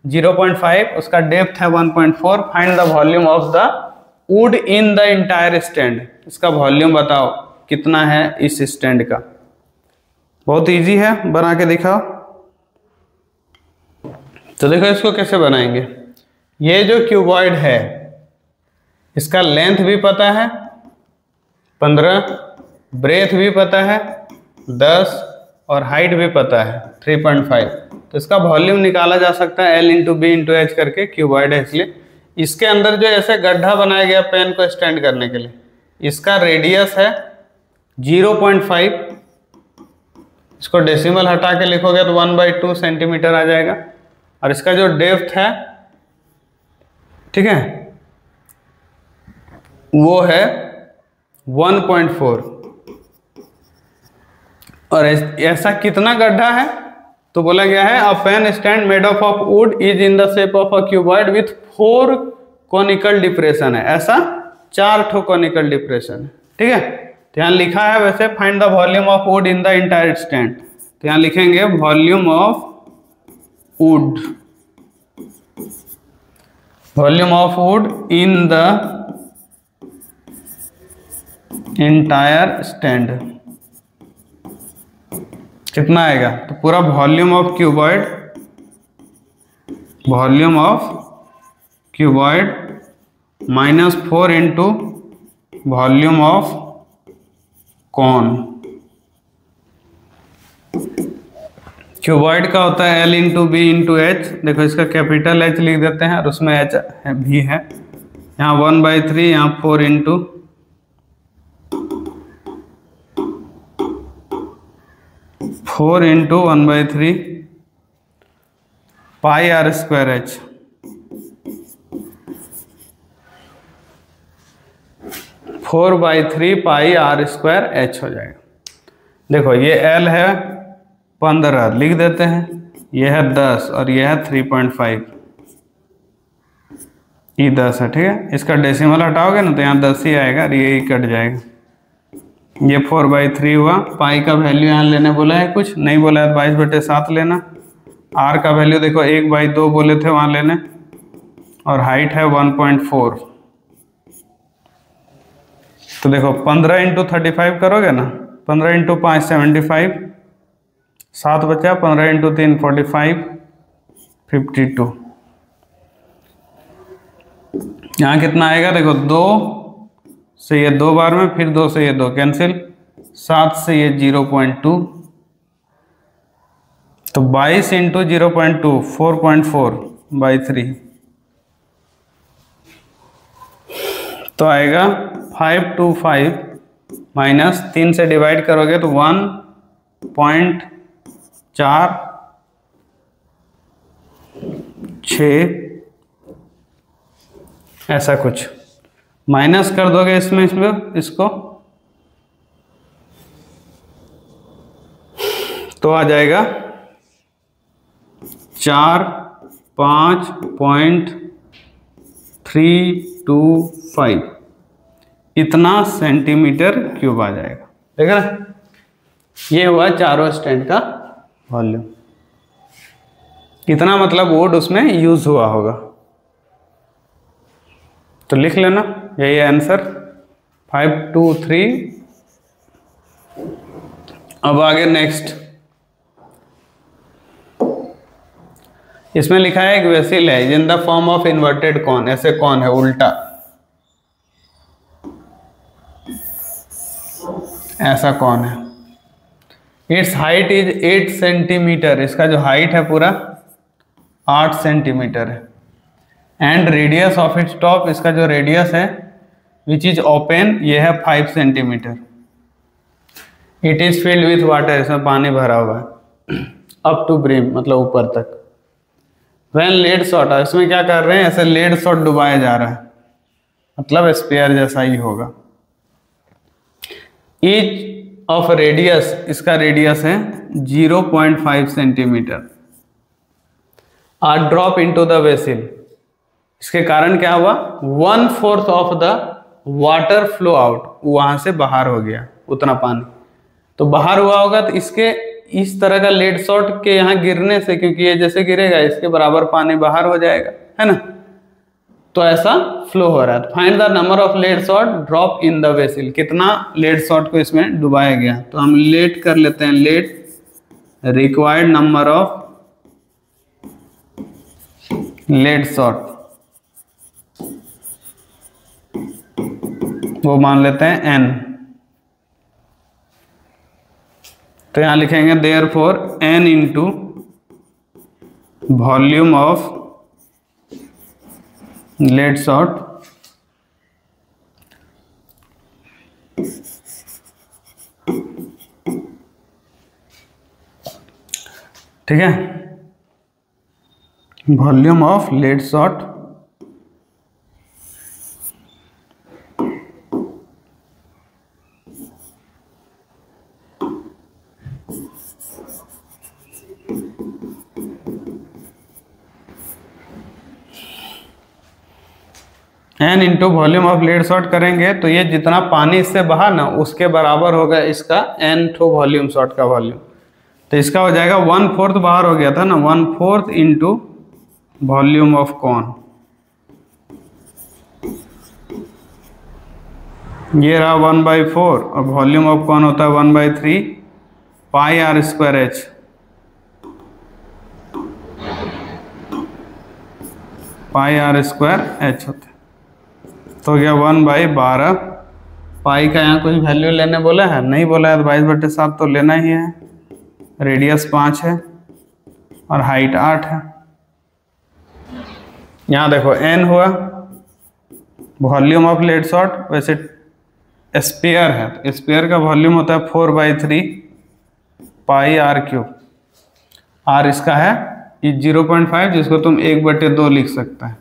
0.5, उसका डेप्थ है 1.4। Find the volume of the wood in the entire stand. इसका वॉल्यूम बताओ कितना है इस स्टैंड का। बहुत इजी है, बना के दिखाओ। तो देखो इसको कैसे बनाएंगे। ये जो क्यूबॉइड है इसका लेंथ भी पता है 15, ब्रेथ भी पता है 10 और हाइट भी पता है 3.5। तो इसका वॉल्यूम निकाला जा सकता है L into B into H करके, क्यूबॉइड है इसलिए। इसके अंदर जो ऐसे गड्ढा बनाया गया पेन को स्टैंड करने के लिए, इसका रेडियस है 0.5। इसको डेसिमल हटा के लिखोगे तो 1/2 सेंटीमीटर आ जाएगा। और इसका जो डेप्थ है, ठीक है, वो है 1.4। और ऐसा कितना गड्ढा है, तो बोला गया है a pen stand made of wood is in the shape of a cuboid with 4 conical depression है। ऐसा 4 ठो कॉनिकल डिप्रेशन है। ठीक है, तो यहाँ लिखा है वैसे find the volume of wood in the entire stand. तो यहाँ लिखेंगे volume of wood, volume of wood in the entire stand कितना आएगा। तो पूरा volume of cuboid, volume of cuboid -4 into volume of cone. Cuboid का होता है L into B into H. देखो इसका कैपिटल H लिख देते हैं और उसमें H भी है। यहाँ 1/3, यहाँ 4 into 1/3 pi r square H। Four by 3 pi r square H हो जाएगा। देखो ये L है 15 लिख देते हैं, ये है 10 और ये है 3.5, ये 10 है। ठीक है, इसका डेसिमल हटाओगे ना तो यहाँ 10 ही आएगा और ये ही कट जाएगा। ये 4/3 हुआ। पाई का वैल्यू यहाँ लेने बोला है, कुछ नहीं बोला है, 22/7 लेना। आर का वैल्यू देखो 1/2 बोले थे वहाँ लेने, और हाइट है 1.4। तो देखो 15 इंटू 35 करोगे ना, 15 इंटू 5 75, 7 बचा, 15 इंटू 3 45, 52। यहाँ कितना आएगा देखो, 2 से ये 2 बार में, फिर 2 से ये 2 कैंसिल, 7 से ये 0.2, तो 22 इंटू 0.2 4.4/3, तो आएगा 525 माइनस 3 से डिवाइड करोगे तो 1.46 ऐसा कुछ। माइनस कर दोगे इसमें इसको, तो आ जाएगा 4.325 इतना सेंटीमीटर क्यूब आ जाएगा। देख रहे, ये हुआ चारों स्टैंड का वॉल्यूम। कितना मतलब वुड उसमें यूज हुआ होगा, तो लिख लेना, यही है आंसर 523। अब आगे नेक्स्ट, इसमें लिखा है एक वेसल है in the form of inverted cone, ऐसे कॉन है उल्टा, ऐसा कॉन है। इट्स हाइट इज 8 सेंटीमीटर, इसका जो हाइट है पूरा 8 सेंटीमीटर है। And radius of its top, इसका जो रेडियस है विच इज ओपन, ये है 5 centimetre. It is filled with water, इसमें पानी भरा हुआ है अप टू ब्रिम, मतलब ऊपर तक। व्हेन लेड सॉट, इसमें क्या कर रहे हैं, ऐसे लेड सॉट डुबाया जा रहा है, मतलब स्पेयर जैसा ही होगा। ईच ऑफ रेडियस, इसका रेडियस है 0.5 centimetre. Are drop into the vessel, इसके कारण क्या हुआ, 1/4 of the water flow out, वहां से बाहर हो गया उतना पानी, तो बाहर हुआ होगा। तो इसके इस तरह का लेड शॉट के यहाँ गिरने से, क्योंकि ये जैसे गिरेगा इसके बराबर पानी बाहर हो जाएगा, है ना, तो ऐसा फ्लो हो रहा है। Find the number of lead shot drop in the vessel, कितना लेड शॉट को इसमें डुबाया गया। तो हम लेट कर लेते हैं, let required number of lead shot, वो मान लेते हैं n। तो यहां लिखेंगे therefore n into volume of lead shot ठीक है, volume of lead shot n into volume of lead shot करेंगे तो ये जितना पानी इससे बहा ना उसके बराबर होगा इसका n ठो वॉल्यूम शॉट का वॉल्यूम। तो इसका हो जाएगा 1/4 बाहर हो गया था ना, 1/4 इंटू वॉल्यूम ऑफ कॉन, ये रहा 1/4 और वॉल्यूम ऑफ कॉन होता है 1/3 पाई r स्क्वायर h, पाई r स्क्वायर h होता है। तो गया 1/12 पाई का यहाँ कुछ वैल्यू लेने बोला है, नहीं बोला है, तो 22/7 तो लेना ही है। रेडियस 5 है और हाइट 8 है। यहाँ देखो n हुआ वॉल्यूम ऑफ लेड शॉट, वैसे स्पेयर है तो स्पेयर का वॉल्यूम होता है 4/3 पाई r3। r इसका है 0.5, जिसको तुम 1/2 लिख सकता है।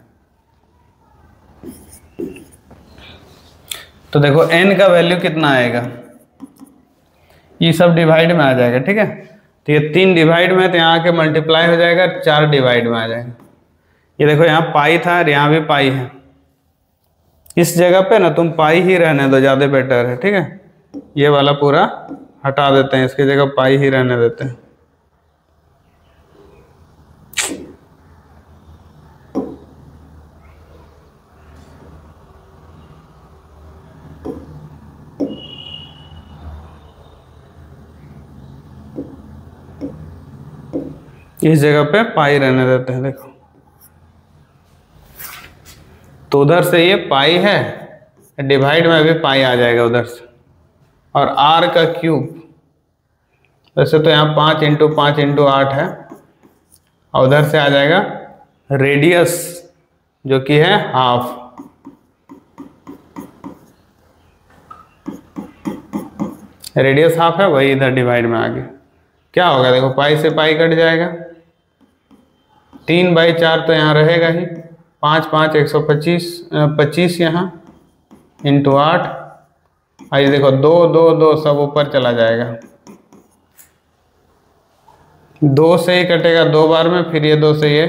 तो देखो n का वैल्यू कितना आएगा, ये सब डिवाइड में आ जाएगा, ठीक है। तो ये 3 डिवाइड में, तो यहाँ आके मल्टीप्लाई हो जाएगा, 4 डिवाइड में आ जाएगा। ये देखो यहाँ पाई था और यहाँ भी पाई है, इस जगह पे ना तुम पाई ही रहने दो, ज़्यादा बेटर है, ठीक है। ये वाला पूरा हटा देते हैं, इसकी जगह पाई ही रहने देते हैं। इस जगह पे पाई रहने देते हैं, देखो। तो उधर से ये पाई है, डिवाइड में भी पाई आ जाएगा उधर से, और r का क्यूब, वैसे तो यहाँ 5 × 5 × 8 है, और उधर से आ जाएगा रेडियस जो कि है हाफ, रेडियस हाफ है, वही इधर डिवाइड में आ गया। क्या होगा देखो, पाई से पाई कट जाएगा, 3/4 तो यहाँ रहेगा ही, 5 × 5 125, 25 यहाँ इंटू 8, आइए देखो 2 2 2 सब ऊपर चला जाएगा, 2 से ही कटेगा 2 बार में, फिर ये 2 से ये,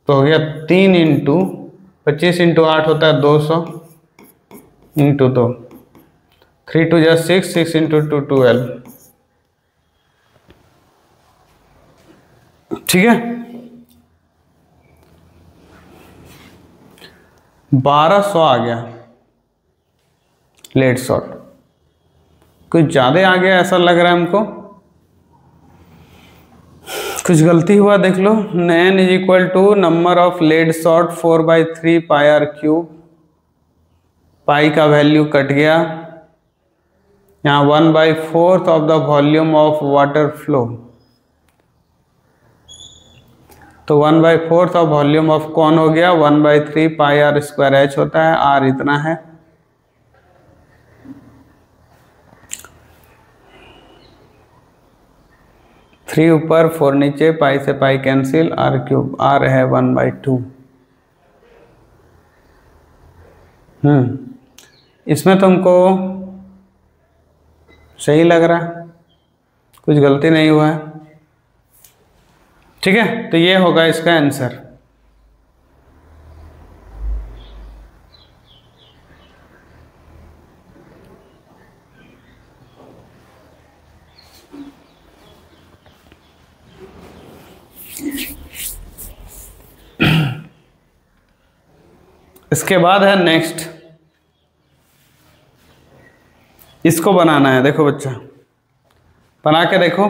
तो हो गया 3 इंटू 25 इंटू 8 होता है 200 इंटू 2, 3 2 जा 6, 6 इंटू 2 12। ठीक है, 1200 आ गया लेट शॉट। कुछ ज्यादा आ गया ऐसा लग रहा है हमको, कुछ गलती हुआ देख लो। n is equal to number of lead shot 4/3 pi r cube, pi का वैल्यू कट गया, यहाँ 1/4 of the volume of water flow, तो 1/4 ऑफ वॉल्यूम ऑफ कौन हो गया 1/3 पाई आर स्क्वायर एच होता है, आर इतना है। थ्री ऊपर 4 नीचे, पाई से pi cancel, r cube, r है 1/2। इसमें तुमको सही लग रहा है, कुछ गलती नहीं हुआ है। ठीक है, तो ये होगा इसका आंसर। इसके बाद है नेक्स्ट, इसको बनाना है। देखो बच्चा, बना के देखो।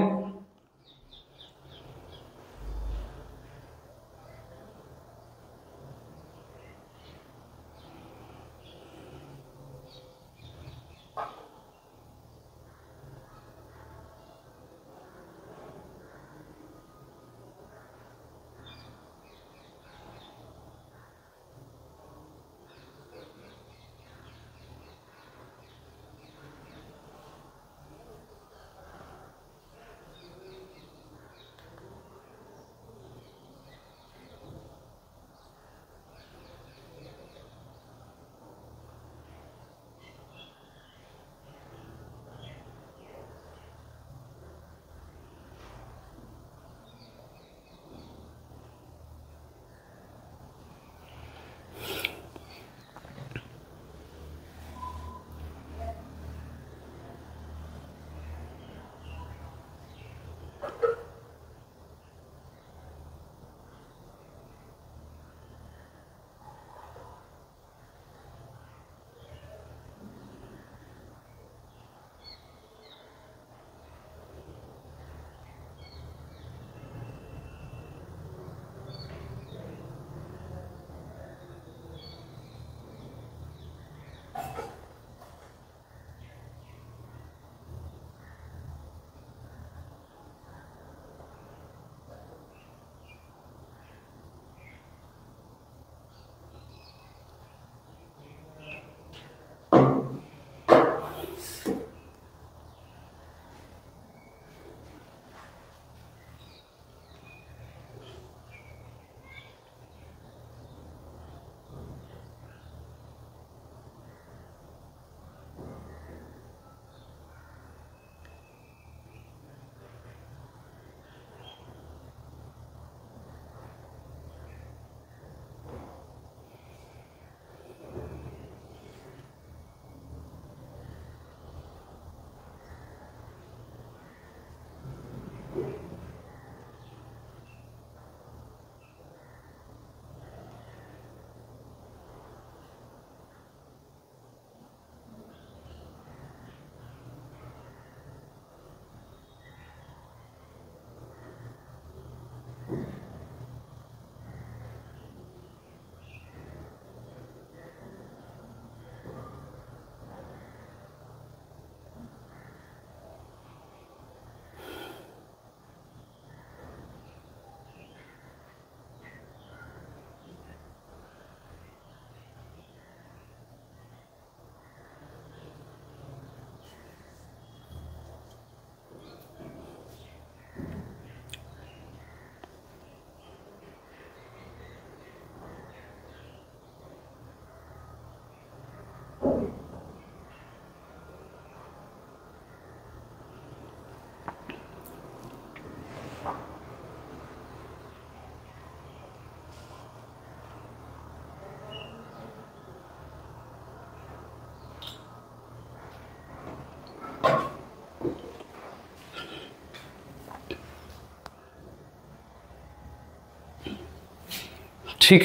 ठीक,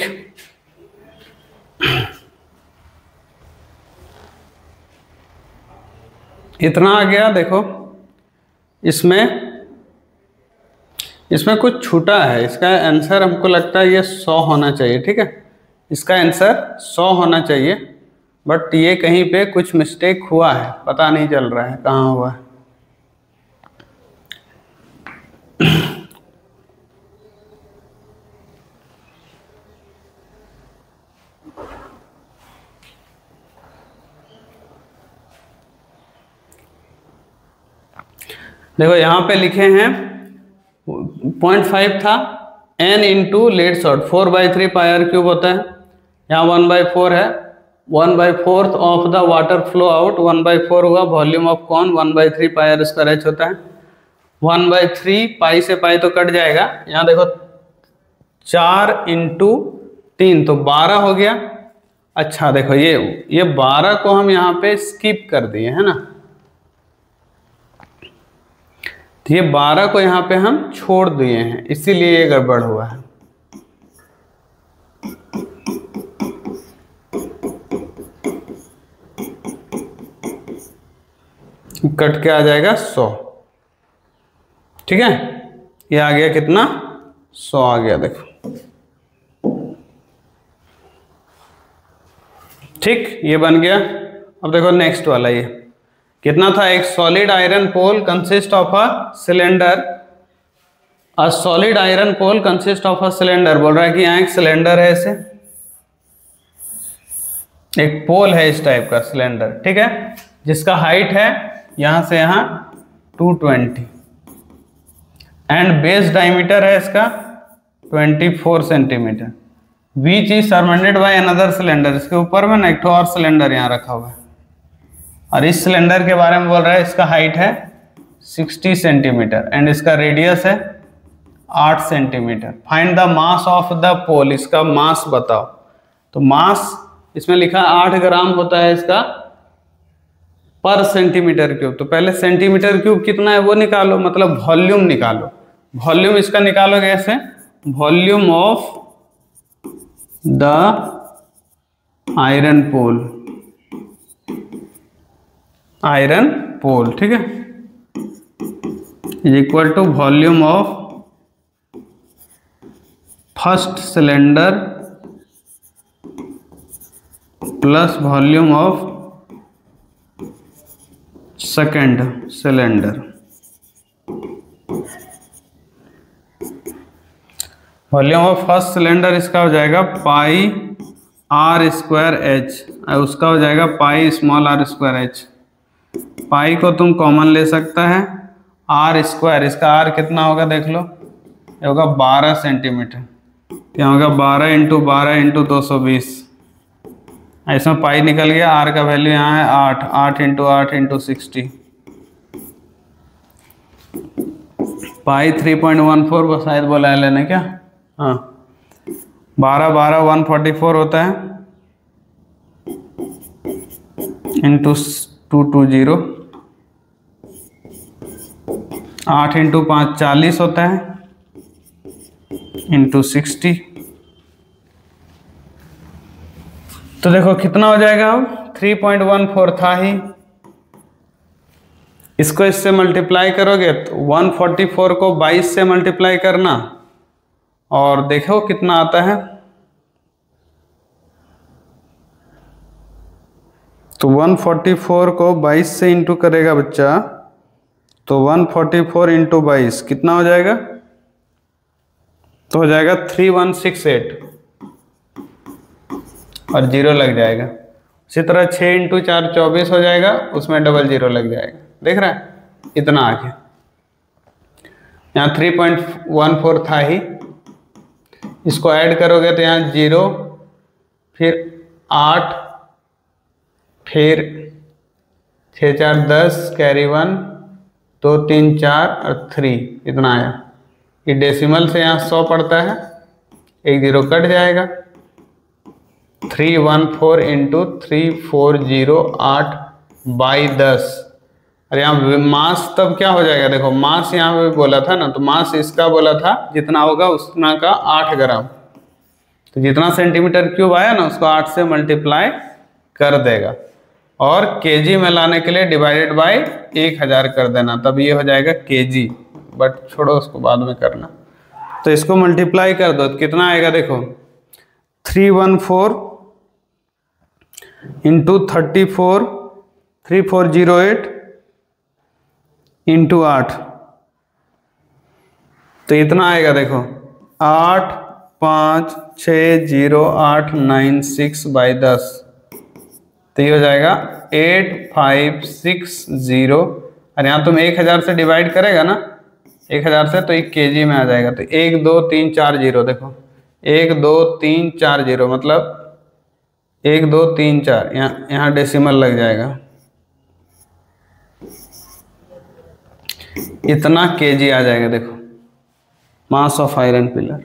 इतना आ गया। देखो इसमें कुछ छूटा है, इसका आंसर हमको लगता है ये 100 होना चाहिए। ठीक है, इसका आंसर 100 होना चाहिए, बट ये कहीं पे कुछ मिस्टेक हुआ है, पता नहीं चल रहा है कहाँ हुआ है। देखो यहाँ पे लिखे हैं 0.5 था, n into lead shot 4/3 pi r cube होता है। यहाँ 1/4 है, 1/4 of the water flow out, 1/4 हुआ volume of cone, 1/3 pi r square h होता है। 1/3 पाई से पाई तो कट जाएगा। यहाँ देखो 4 इंटू 3 तो 12 हो गया। अच्छा देखो ये 12 को हम यहाँ पे स्किप कर दिए है ना, तो ये 12 को यहाँ पे हम छोड़ दिए हैं, इसीलिए ये गड़बड़ हुआ है। कट के आ जाएगा 100। ठीक है, ये आ गया कितना, 100 आ गया। देखो ठीक, ये बन गया। अब देखो नेक्स्ट वाला, ये कितना था, एक solid iron pole consist of a cylinder, a solid iron pole consist of a cylinder. बोल रहा है कि यहाँ एक सिलेंडर है, ऐसे एक पोल है इस टाइप का सिलेंडर। ठीक है, जिसका हाइट है यहां से यहां 220 एंड बेस डायमीटर है इसका 24 centimetre. Which is surrounded by another cylinder, इसके ऊपर में ना एक और सिलेंडर यहाँ रखा हुआ है, और इस सिलेंडर के बारे में बोल रहा है इसका हाइट है 60 सेंटीमीटर एंड इसका रेडियस है 8 centimetre. Find the mass of the pole, इसका मास बताओ। तो मास इसमें लिखा 8 ग्राम होता है इसका पर सेंटीमीटर क्यूब। तो पहले सेंटीमीटर क्यूब कितना है वो निकालो, मतलब वॉल्यूम निकालो। वॉल्यूम इसका निकालोगे ऐसे, volume of the iron pole, iron pole. ठीक है, is equal to volume of first cylinder plus volume of second cylinder. Volume of first cylinder इसका हो जाएगा पाई आर स्क्वायर एच, उसका हो जाएगा pi small r square h. Pi को तुम कॉमन ले सकता है, आर स्क्वायर, इसका आर कितना होगा देख लो, ये होगा 12 सेंटीमीटर, क्या होगा 12 इंटू 12 इंटू 220। इसमें पाई निकल गया, आर का वैल्यू यहाँ है 8, 8 इंटू 8 इंटू 60, पाई 3.14 शायद बोला है लेने क्या, हाँ 12 12 144 होता है इंटू 220, 8 इंटू 5 40 होता है इंटू 60। तो देखो कितना हो जाएगा, अब 3.14 था ही, इसको इससे मल्टीप्लाई करोगे तो 144 को 22 से मल्टीप्लाई करना और देखो कितना आता है। तो 144 को 22 से इंटू करेगा बच्चा, तो 144 इंटू 22 कितना हो जाएगा, तो हो जाएगा 3168 और 0 लग जाएगा। इसी तरह 6 इंटू 4 24 हो जाएगा, उसमें डबल 0 लग जाएगा। देख रहा है, इतना आ गया। यहाँ 3.14 था ही, इसको ऐड करोगे तो यहाँ 0, फिर 8, फिर 6 4 10 कैरी 1, 2 3 4 और 3, इतना आया। ये डेसिमल से यहाँ 100 पड़ता है, एक 0 कट जाएगा। 314 इंटू 3408 बाई 10, और यहाँ मास तब क्या हो जाएगा, देखो मास यहाँ पे बोला था ना, तो मास इसका बोला था जितना होगा उतना का 8 ग्राम, तो जितना सेंटीमीटर क्यूब आया ना उसको 8 से मल्टीप्लाई कर देगा, और केजी में लाने के लिए डिवाइडेड बाय 1000 कर देना, तब ये हो जाएगा केजी। बट छोड़ो उसको बाद में करना। तो इसको मल्टीप्लाई कर दो तो कितना आएगा देखो, 314 इंटू 34 3408 इंटू 8, तो इतना आएगा देखो 8560896 तो ये हो जाएगा 8560। और यहाँ तुम 1000 से डिवाइड करेगा ना, 1000 से, तो एक केजी में आ जाएगा। तो 12340 देखो 12340 मतलब 1234, यहाँ डेसिमल लग जाएगा, इतना केजी आ जाएगा देखो मास ऑफ आयरन पिलर।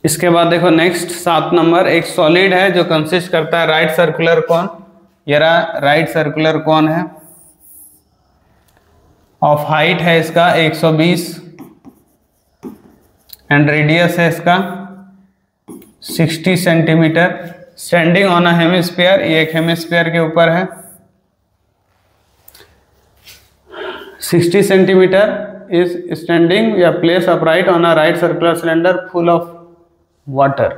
इसके बाद देखो नेक्स्ट 7 नंबर, एक सॉलिड है जो कंसिस्ट करता है राइट सर्कुलर कोन। ये रहा राइट सर्कुलर कोन है, ऑफ हाइट है इसका 120 एंड रेडियस है इसका 60 centimetre. Standing on a hemisphere, ये एक हेमिस्फीयर के ऊपर है। 60 सेंटीमीटर इज स्टैंडिंग या place upright on a right circular cylinder full of water.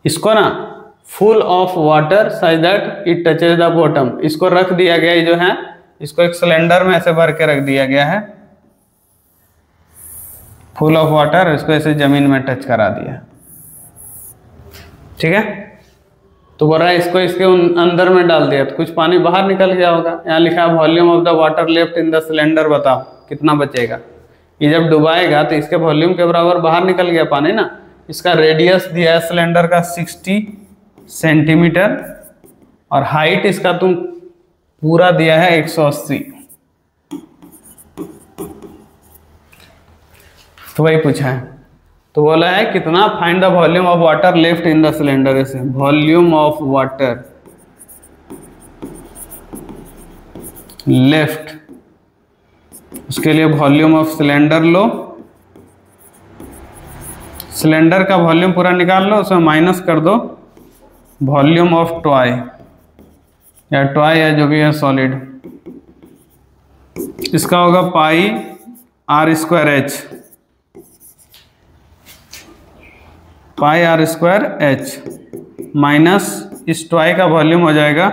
इसको ना full of water such that it touches the bottom, इसको रख दिया गया है, जो है इसको एक सिलेंडर में ऐसे भर के रख दिया गया है फुल ऑफ वाटर, इसको ऐसे जमीन में टच करा दिया, ठीक है। तो बोल रहा है इसको इसके अंदर में डाल दिया तो कुछ पानी बाहर निकल गया होगा। यहाँ लिखा है volume of the water left in the cylinder, बताओ कितना बचेगा। ये जब डुबाएगा तो इसके वॉल्यूम के बराबर बाहर निकल गया पानी ना। इसका रेडियस दिया है सिलेंडर का 60 सेंटीमीटर और हाइट इसका तुम पूरा दिया है 180। तो वही पूछा है, तो बोला है कितना, find the volume of water left in the cylinder. ऐसे वॉल्यूम ऑफ वाटर लेफ्ट, उसके लिए वॉल्यूम ऑफ सिलेंडर लो, सिलेंडर का वॉल्यूम पूरा निकाल लो, उसमें माइनस कर दो वॉल्यूम ऑफ टॉय या टॉय या जो भी है सॉलिड, इसका होगा pi r square h, pi r square h minus इस टॉय का वॉल्यूम हो जाएगा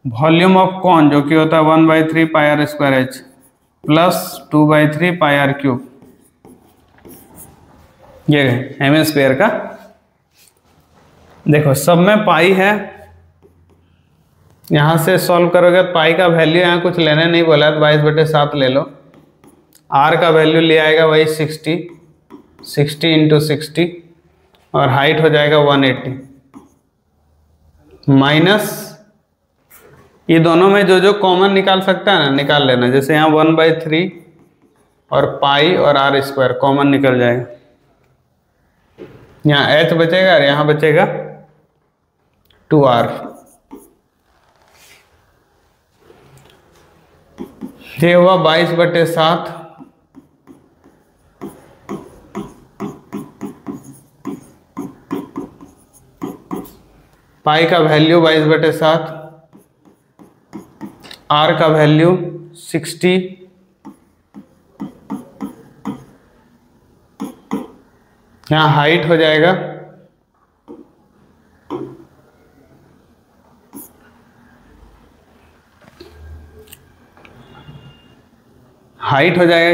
वॉल्यूम ऑफ कॉन जो कि होता है 1/3 pi r square h plus 2/3 pi r cube. ये हेमिस्फीयर का देखो सब में पाई है, यहां से सॉल्व करोगे तो पाई का वैल्यू यहाँ कुछ लेने नहीं बोला तो 22/7 ले लो। आर का वैल्यू ले आएगा वही 60 × 60 और हाइट हो जाएगा 180 माइनस ये दोनों में जो जो कॉमन निकाल सकता है ना निकाल लेना। जैसे यहाँ 1/3 और पाई और आर स्क्वायर कॉमन निकल जाएगा, यहाँ एच बचेगा और यहाँ बचेगा 2r। ये हुआ 22/7 पाई का वैल्यू 22/7, आर का वैल्यू 60, यहाँ हाइट हो जाएगा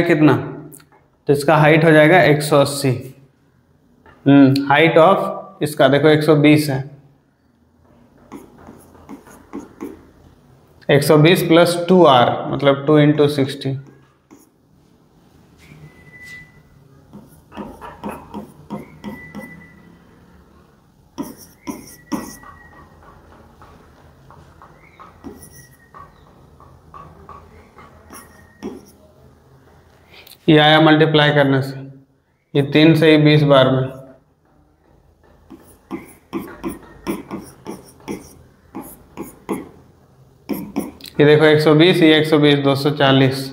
कितना, तो इसका हाइट हो जाएगा 180। हाइट ऑफ इसका देखो 120 है, 120 प्लस 2r मतलब 2 × 60। ये आया मल्टीप्लाई करने से, ये 3 से ही 20 बार में, ये देखो 120, ये 120 240,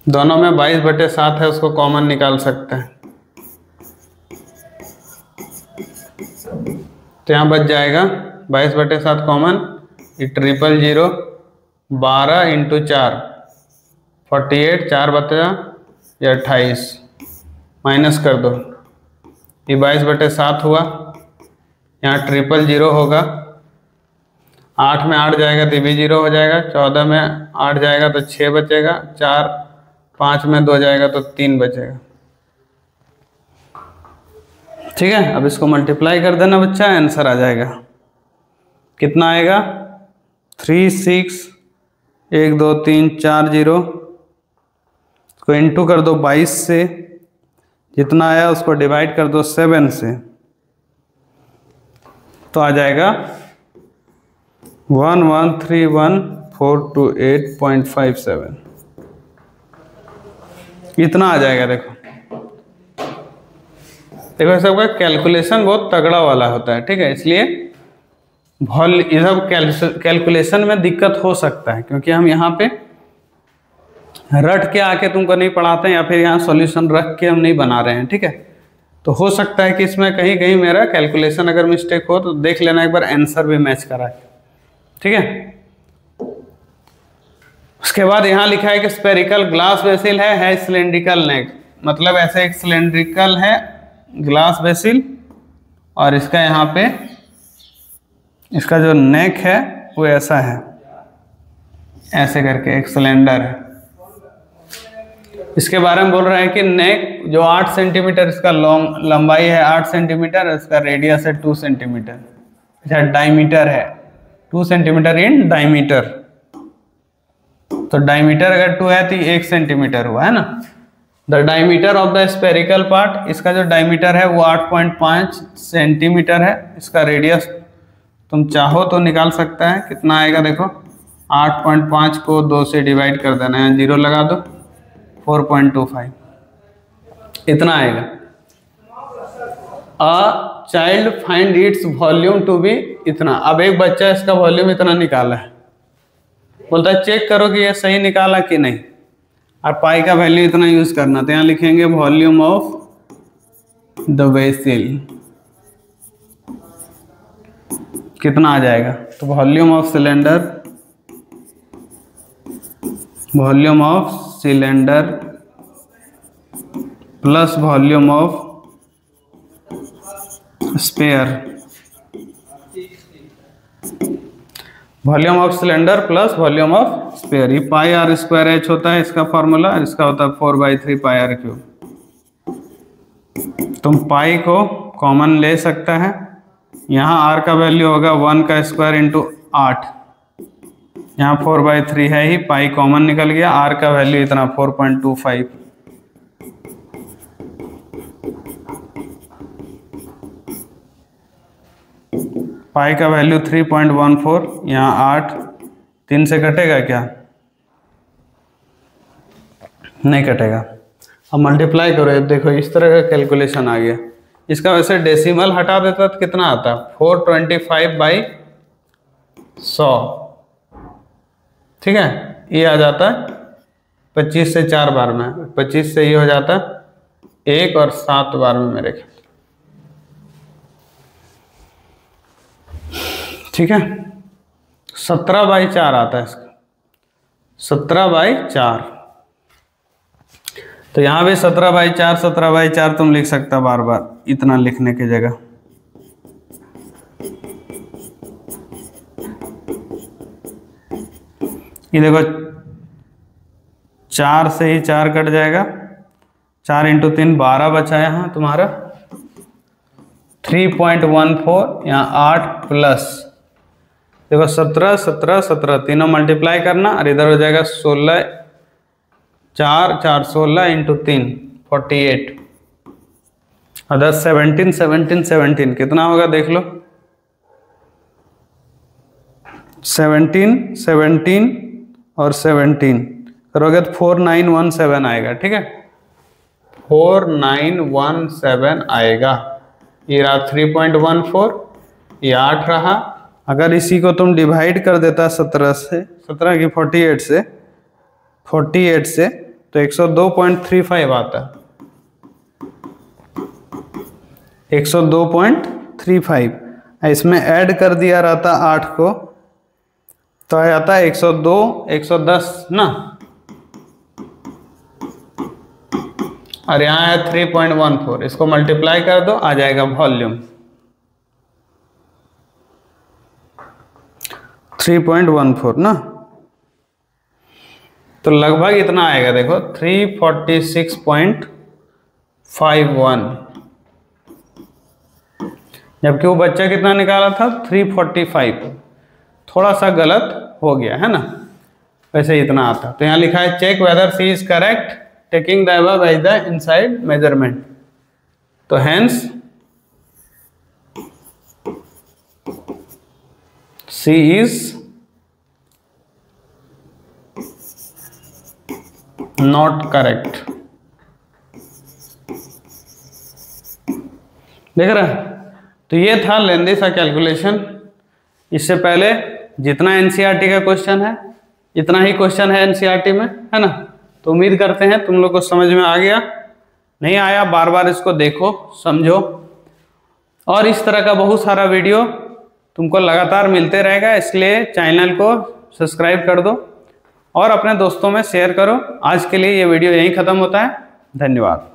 दोनों में 22/7 है, उसको कॉमन निकाल सकते हैं। तो यहाँ बच जाएगा 22/7 कॉमन, ये 000, 12 × 4 48, 4 बचा या 28, माइनस कर दो, ये 22/7 हुआ। यहाँ 000 होगा, 8 में 8 जाएगा तो भी 0 हो जाएगा, 14 में 8 जाएगा तो 6 बचेगा, 4 5 में 2 जाएगा तो 3 बचेगा। ठीक है, अब इसको मल्टीप्लाई कर देना बच्चा, आंसर आ जाएगा। कितना आएगा? 3 6 1 2 3 4 0, इसको इंटू कर दो 22 से, जितना आया उसको डिवाइड कर दो 7 से, तो आ जाएगा 1131,428.57, इतना आ जाएगा। देखो देखो सबका कैलकुलेशन बहुत तगड़ा वाला होता है, ठीक है, इसलिए ये सब कैलकुलेशन में दिक्कत हो सकता है, क्योंकि हम यहाँ पे रट के आके तुमको नहीं पढ़ाते हैं, या फिर यहाँ सॉल्यूशन रख के हम नहीं बना रहे हैं। ठीक है, तो हो सकता है कि इसमें कहीं कहीं मेरा कैलकुलेशन अगर मिस्टेक हो तो देख लेना एक बार, आंसर भी मैच करा के। ठीक है, उसके बाद यहाँ लिखा है कि स्पेरिकल ग्लास वेसिल है सिलेंड्रिकल नेक, मतलब ऐसे एक सिलेंड्रिकल है ग्लास वेसिल, और इसका यहाँ पे इसका जो नेक है वो ऐसा है, ऐसे करके एक सिलेंडर है। इसके बारे में बोल रहे हैं कि नेक जो 8 सेंटीमीटर इसका लंबाई है 8 सेंटीमीटर, इसका रेडियस है 2 सेंटीमीटर, अच्छा डायमीटर है 2 सेंटीमीटर इन डायमीटर, तो डायमीटर अगर 2 है तो 1 सेंटीमीटर हुआ है ना। The diameter of the spherical part, इसका जो डायमीटर है वो 8.5 सेंटीमीटर है, इसका रेडियस तुम चाहो तो निकाल सकता है, कितना आएगा देखो, 8.5 को 2 से डिवाइड कर देना है, 0 लगा दो, 4.25 इतना आएगा। A child find its volume to be इतना, अब एक बच्चा इसका वॉल्यूम इतना निकाला है, बोलता है चेक करो कि ये सही निकाला कि नहीं, और पाई का वैल्यू इतना यूज करना, तो यहाँ लिखेंगे वॉल्यूम ऑफ द वेसिल, कितना आ जाएगा, तो volume of cylinder, volume of cylinder plus volume of sphere, volume of cylinder plus volume of sphere, ये πr² होता है इसका फॉर्मूला, और इसका होता है 4/3 πr³। तुम पाई को कॉमन ले सकता है, यहाँ r का वैल्यू होगा 1 का स्क्वायर इंटू 8, यहाँ 4/3 है ही, पाई कॉमन निकल गया, r का वैल्यू इतना 4.25, पाई का वैल्यू 3.14, यहाँ 8, 3 से कटेगा क्या, नहीं कटेगा। अब मल्टीप्लाई करो, देखो इस तरह का कैलकुलेशन आ गया। इसका वैसे डेसिमल हटा देता तो कितना आता, 425/100, ठीक है, ये आ जाता है 25 से 4 बार में, 25 से ये हो जाता 1 और 7 बार में मेरे ख्याल, ठीक है। 17/4 आता है इसका, 17/4, तो यहाँ भी 17/4 17/4 तुम लिख सकता बार बार इतना लिखने की जगह। ये देखो 4 से ही 4 कट जाएगा, 4 × 3 12 बचा यहाँ तुम्हारा, 3.14, यहाँ 8 प्लस देखो 17 17 17 तीनों मल्टीप्लाई करना, और इधर हो जाएगा 16, 4 4 16 × 3 48, और 10 17 17 17 कितना होगा देख लो, 17 17 और 17 करोगे तो 4917 आएगा, ठीक है, 4917 आएगा। ये रहा 3.14, ये 8 रहा। अगर इसी को तुम डिवाइड कर देता 17 की 48 से तो 102.35 आता है, 102.35। इसमें ऐड कर दिया रहता 8 को तो आ जाता है 102, 110 ना, और यहाँ है 3.14। इसको मल्टीप्लाई कर दो, आ जाएगा वॉल्यूम 3.14 ना। तो लगभग इतना आएगा, देखो 346.51, जबकि वो बच्चा कितना निकाला था 345, थोड़ा सा गलत हो गया है ना, वैसे इतना आता। तो यहाँ लिखा है check whether C is correct taking the above as the inside measurement. तो hence C is not correct. देख रहे हैं? तो ये था लेंदी सा कैलकुलेशन। इससे पहले जितना एनसीईआरटी का क्वेश्चन है इतना ही क्वेश्चन है एनसीईआरटी में, है ना। तो उम्मीद करते हैं तुम लोग को समझ में आ गया। नहीं आया बार बार इसको देखो, समझो, और इस तरह का बहुत सारा वीडियो तुमको लगातार मिलते रहेगा, इसलिए चैनल को सब्सक्राइब कर दो और अपने दोस्तों में शेयर करो। आज के लिए ये वीडियो यहीं ख़त्म होता है। धन्यवाद।